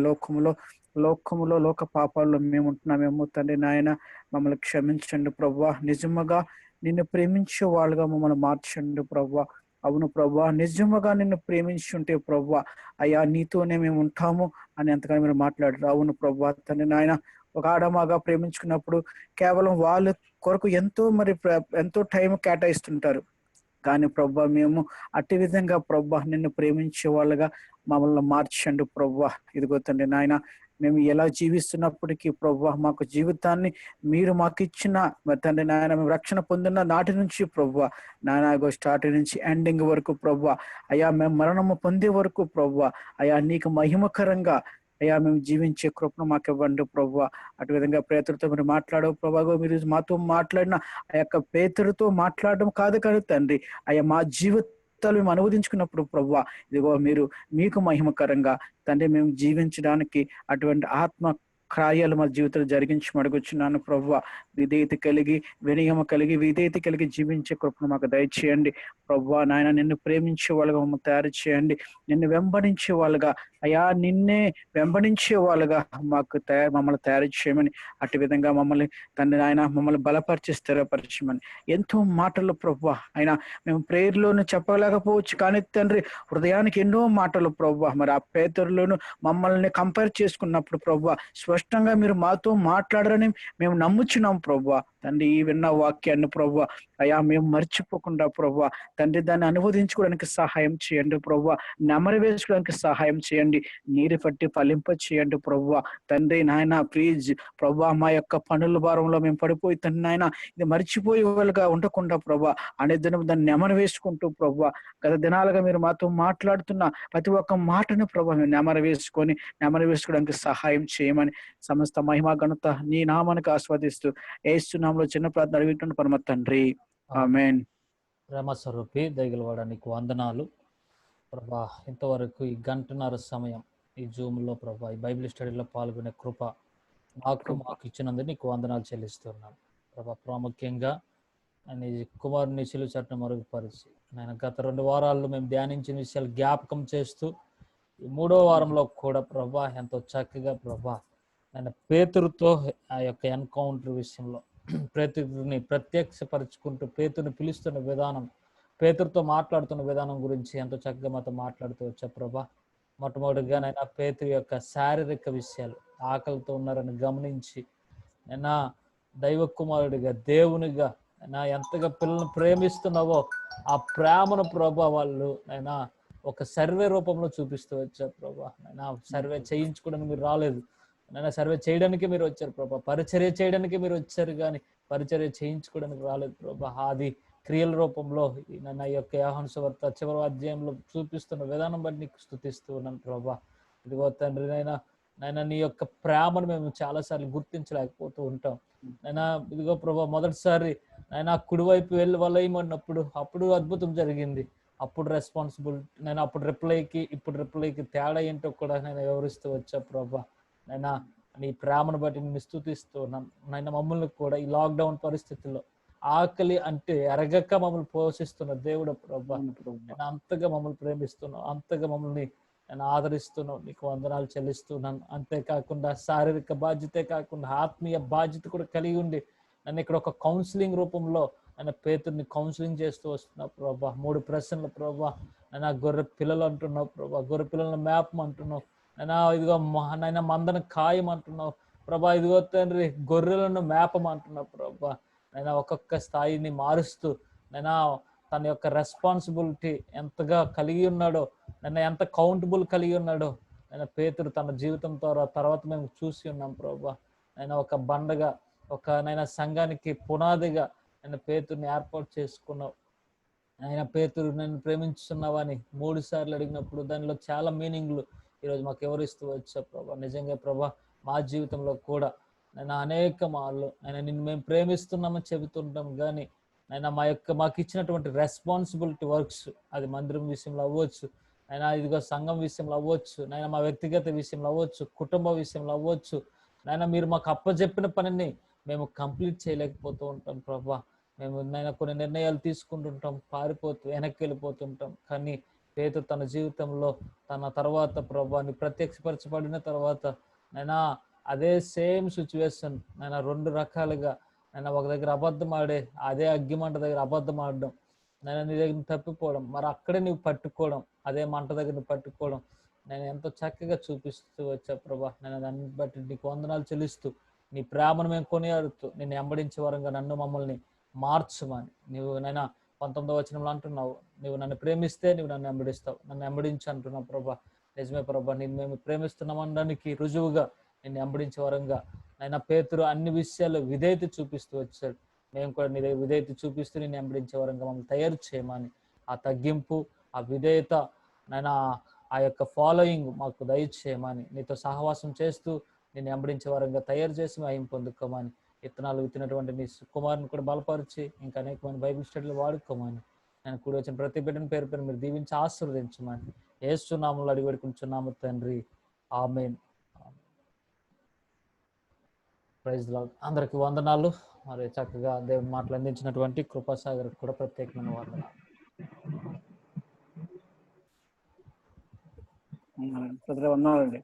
లోకములో లోక పాపాల్లో మేము ఉంటున్నామేమో తండ్రి నాయన, మమ్మల్ని క్షమించండి ప్రభువా. నిజముగా నిన్ను ప్రేమించే వాళ్ళుగా మమ్మల్ని మార్చండి ప్రభువా. అవును ప్రభువా, నిజముగా నిన్ను ప్రేమించుంటే ప్రభువా అయ్యా నీతోనే మేము ఉంటాము అని ఎంతగానో మీరు మాట్లాడారు. అవును ప్రభువా తండ్రి నాయన, ఒక ఆడమాగా ప్రేమించుకున్నప్పుడు కేవలం వాళ్ళ కొరకు ఎంతో టైం కేటాయిస్తుంటారు. కానీ ప్రభువా మేము అట్టి విధంగా ప్రభువా నిన్ను ప్రేమించే వాళ్ళగా మమ్మల్ని మార్చండి ప్రభువా. ఇదిగో తండ్రి నాయన, మేము ఎలా జీవిస్తున్నప్పటికీ ప్రభువా మాకు జీవితాన్ని మీరు మాకు ఇచ్చిన మరి తండ్రి నాయన, మేము రక్షణ పొందిన నాటి నుంచి ప్రభువా నాయన స్టార్టింగ్ నుంచి ఎండింగ్ వరకు ప్రభువా అయ్యా మేము మరణము పొందే వరకు ప్రభువా అయ్యా నీకు మహిమకరంగా అయ్యా మేము జీవించే కృపను మాకు ఇవ్వండి ప్రభువా. అటు విధంగా పేతురుతో మీరు మాట్లాడవు ప్రభావ, మీరు మాతో మాట్లాడిన ఆ యొక్క పేతురుతో మాట్లాడడం కాదు కానీ తండ్రి అయ్యా మా జీవితాలు మేము అనువదించుకున్నప్పుడు ప్రభువా ఇదిగో మీరు మీకు మహిమకరంగా తండ్రి మేము జీవించడానికి అటువంటి ఆత్మ కార్యాలు మా జీవితంలో జరిగించి అడుగుచున్నాను ప్రభువా. విధేయత కలిగి, వినయము కలిగి, విధేయత కలిగి జీవించే కృపను మాకు దయచేయండి ప్రభువా. నాయన నిన్ను ప్రేమించే వాళ్ళగా మమ్మల్ని తయారు చేయండి, నిన్ను వెంబడించే వాళ్ళగా అయ్యా నిన్నే వెంబడించే వాళ్ళగా మమ్మల్ని తయారు చేయమని, అటు విధంగా మమ్మల్ని తండ్రి నాయన మమ్మల్ని బలపరిచి స్థిరపరచమని. ఎంతో మాటలు ప్రభువా అయినా మేము ప్రేయర్లోను చెప్పలేకపోవచ్చు కానీ తండ్రి హృదయానికి ఎన్నో మాటలు ప్రభువా మరి ఆ పేతురులోను మమ్మల్ని కంపేర్ చేసుకున్నప్పుడు ప్రభువా స్పష్టంగా మీరు మాతో మాట్లాడరని మేము నమ్ముచున్నాం ప్రభువా. తండ్రి ఈ విన్న వాక్యాన్ని ప్రభువా అయ్యా మేము మర్చిపోకుండా ప్రభువా తండ్రి దాన్ని అనువదించుకోవడానికి సహాయం చేయండి ప్రభువా, నెమరు వేసుకోవడానికి సహాయం చేయండి, నీరు పట్టి ఫలింప చేయండి ప్రభువా. తండ్రి నాయన ప్లీజ్ ప్రభువా మా యొక్క పనుల భారంలో మేము పడిపోయి తండ్రి నాయన ఇది మర్చిపోయే వాళ్ళుగా ఉండకుండా ప్రభువా అనే దినం దాన్ని నెమరు వేసుకుంటూ ప్రభువా గత దినాలుగా మీరు మాతో మాట్లాడుతున్న ప్రతి ఒక్క మాటను ప్రభువా మేము నెమరు వేసుకోవడానికి సహాయం చేయమని సమస్త మహిమ ఘనత నీ నామానికి ఆస్వాదిస్తూ యేసు నామములో చిన్న ప్రార్థన అడుగుతున్న పరమ తండ్రి, ఆమేన్. ప్రేమ స్వరూపి దయగలవాడా నీకు వందనాలు ప్రభా. ఇంతవరకు ఈ గంటన్నర సమయం ఈ జూమ్లో ప్రభా ఈ బైబిల్ స్టడీలో పాల్గొనే కృప మాకు ఇచ్చినందుకు నీకు వందనాలు చెల్లిస్తున్నాను ప్రభా. ప్రాముఖ్యంగా నీ కుమారుని శిలువ చట్టం మరుగుపరిచి నేను గత 2 వారాల్లో మేము ధ్యానించిన విషయాలు జ్ఞాపకం చేస్తూ ఈ 3వ వారంలో కూడా ప్రభా ఎంతో చక్కగా ప్రభా నేను పేతురుతో ఆ యొక్క ఎన్కౌంటర్ విషయంలో పేతురుని ప్రత్యక్షపరుచుకుంటూ పేతురుని పిలుస్తున్న విధానం, పేతురుతో మాట్లాడుతున్న విధానం గురించి ఎంతో చక్కగా మాతో మాట్లాడుతూ వచ్చా ప్రభా. మొట్టమొదటిగా నేను పేతురు యొక్క శారీరక విషయాలు, ఆకలితో ఉన్నారని గమనించి నేను దైవ కుమారుడిగా దేవునిగా ఎంతగా పిల్లల్ని ప్రేమిస్తున్నావో ఆ ప్రేమను ప్రభా వాళ్ళు నేను ఒక సర్వే రూపంలో చూపిస్తూ వచ్చారు ప్రభా. నేను సర్వే చేయించుకోవడానికి మీరు రాలేదు, నేను సర్వే చేయడానికి మీరు వచ్చారు ప్రభా, పరిచర్య చేయడానికి మీరు వచ్చారు కానీ పరిచర్య చేయించుకోవడానికి రాలేదు ప్రభా. అది క్రియల రూపంలో నన్ను యొక్క యోహాను సువార్త చివరి అధ్యాయంలో చూపిస్తున్న విధానం బట్టి నీకు స్తుతిస్తూ ఉన్నాను ప్రభా. ఇదిగో తండ్రి నైనా నీ యొక్క ప్రేమను మేము చాలాసార్లు గుర్తించలేకపోతూ ఉంటాం నైనా. ఇదిగో ప్రభా మొదటిసారి నైనా కుడివైపు వెళ్ళి వలయమన్నప్పుడు అప్పుడు అద్భుతం జరిగింది, అప్పుడు రెస్పాన్సిబిలిటీ నేను అప్పుడు ఇప్పుడు రిప్లైకి తేడా ఏంటో కూడా నేను వివరిస్తూ వచ్చా ప్రభా. నైనా నీ ప్రేమను బట్టి నేను స్తుతిస్తూ ఉన్నాను నైనా. మమ్మల్ని కూడా ఈ లాక్డౌన్ పరిస్థితుల్లో ఆకలి అంటే ఎరగక మమ్మల్ని పోషిస్తున్న దేవుడు ప్రభా. నేను అంతగా మమ్మల్ని ప్రేమిస్తున్నావు, అంతగా మమ్మల్ని నేను ఆదరిస్తున్నావు, నీకు వందనాలు చెల్లిస్తున్నాను. అంతేకాకుండా శారీరక బాధ్యతే కాకుండా ఆత్మీయ బాధ్యత కూడా కలిగి ఉండి నన్ను ఇక్కడ ఒక కౌన్సిలింగ్ రూపంలో నన్ను పేతుర్ని కౌన్సిలింగ్ చేస్తూ వస్తున్నావు ప్రభా. 3 ప్రశ్నలు ప్రభా. నైనా గొర్రె పిల్లలు అంటున్నావు ప్రభా, గొర్రె పిల్లలను మేపం అంటున్నావు నైనా. ఇదిగో నైనా మందను ఖాయం అంటున్నావు ప్రభా. ఇదిగో తండ్రి గొర్రెలను మేపం అంటున్నావు ప్రభా. నైనా ఒక్కొక్క స్థాయిని మారుస్తూ నైనా తన యొక్క రెస్పాన్సిబిలిటీ ఎంతగా కలిగి ఉన్నాడో, నన్ను ఎంత కౌంటబుల్ కలిగి ఉన్నాడో నేను పేతురు తన జీవితం తర్వాత మేము చూసి ఉన్నాం ప్రభా. నేను ఒక బండగా, ఒక నైనా సంఘానికి పునాదిగా ఆయన పేతురుని ఏర్పాటు చేసుకున్నావు. ఆయన పేతురు నన్ను ప్రేమించుతున్నావని 3 సార్లు అడిగినప్పుడు దానిలో చాలా మీనింగ్లు ఈరోజు మాకు ఎవరు ఇస్తూ వచ్చా ప్రభా. నిజంగా ప్రభా మా జీవితంలో కూడా నేను అనేక మార్లు ఆయన నిన్ను మేము ప్రేమిస్తున్నామని చెబుతుంటాం, కానీ ఆయన మాకు ఇచ్చినటువంటి రెస్పాన్సిబిలిటీ వర్క్స్, అది మందిరం విషయంలో అవ్వచ్చు, ఆయన ఇదిగో సంఘం విషయంలో అవ్వచ్చు, నాయన మా వ్యక్తిగత విషయంలో అవ్వచ్చు, కుటుంబ విషయంలో అవ్వచ్చు, నాయన మీరు మాకు అప్పచెప్పిన పనిని మేము కంప్లీట్ చేయలేకపోతూ ఉంటాం ప్రభా. మేము నాయన కొన్ని నిర్ణయాలు తీసుకుంటుంటాం, పారిపోతూ వెనక్కి వెళ్ళిపోతుంటాం. కానీ పేతురు తన జీవితంలో తన తర్వాత ప్రభాని ప్రత్యక్షపరచబడిన తర్వాత నైనా అదే సేమ్ సిచ్యువేషన్ నైనా 2 రకాలుగా నైనా ఒక దగ్గర అబద్ధం ఆడే, అదే అగ్గిమంట దగ్గర అబద్ధం ఆడడం, నేను నీ దగ్గర తప్పిపోవడం, మరి అక్కడే నువ్వు పట్టుకోవడం, అదే మంట దగ్గర నువ్వు పట్టుకోవడం నేను ఎంతో చక్కగా చూపిస్తూ వచ్చా ప్రభా. నేను దాన్ని బట్టి నీకు వందనాలు చెల్లిస్తూ నీ ప్రేమను మేము కొనియాడుతూ నిన్ను వెంబడించే వరంగా నన్ను మమ్మల్ని మార్చమని నువ్వు నైనా 19వ వచనంలో అంటున్నావు, నువ్వు నన్ను ప్రేమిస్తే నువ్వు నన్ను వెంబడిస్తావు, నన్ను వెంబడించి అంటున్నావు ప్రభా. నిజమే ప్రభా, నిన్ను మేము ప్రేమిస్తున్నామనడానికి రుజువుగా నిన్ను వెంబడించే వరంగా నైనా పేతురు అన్ని విషయాల్లో విధేయత చూపిస్తూ వచ్చాడు. మేము కూడా నీ దగ్గర విధేయత చూపిస్తూ నేను వెంబడించే వరంగా మమ్మల్ని తయారు చేయమని, ఆ తగ్గింపు, ఆ విధేయత నైనా ఆ యొక్క ఫాలోయింగ్ మాకు దయచేయమని, నీతో సహవాసం చేస్తూ నేను వెంబడించే వరంగా తయారు చేసి మహిమ పొందుకోమని, విత్తనాలు విత్తినటువంటి నీ కుమారుని కూడా బలపరిచి ఇంకా అనేకమైన బైబిల్ స్టడీలు వాడుకోమని, నేను కూడి వచ్చిన ప్రతి బిడ్డని పేరు పేరు మీరు దీవించి ఆశీర్వదించమని యేసు నామములో అడిగి వేడుకుంటున్నాము తండ్రి, ఆమేన్. Praise lord. అందరికి వందనాలు. మరి చక్కగా దేవుని మాటలు అందించినటువంటి కృపాసాగర్ కూడా ప్రత్యేకమైన వందనాలు. ఉన్నామండి.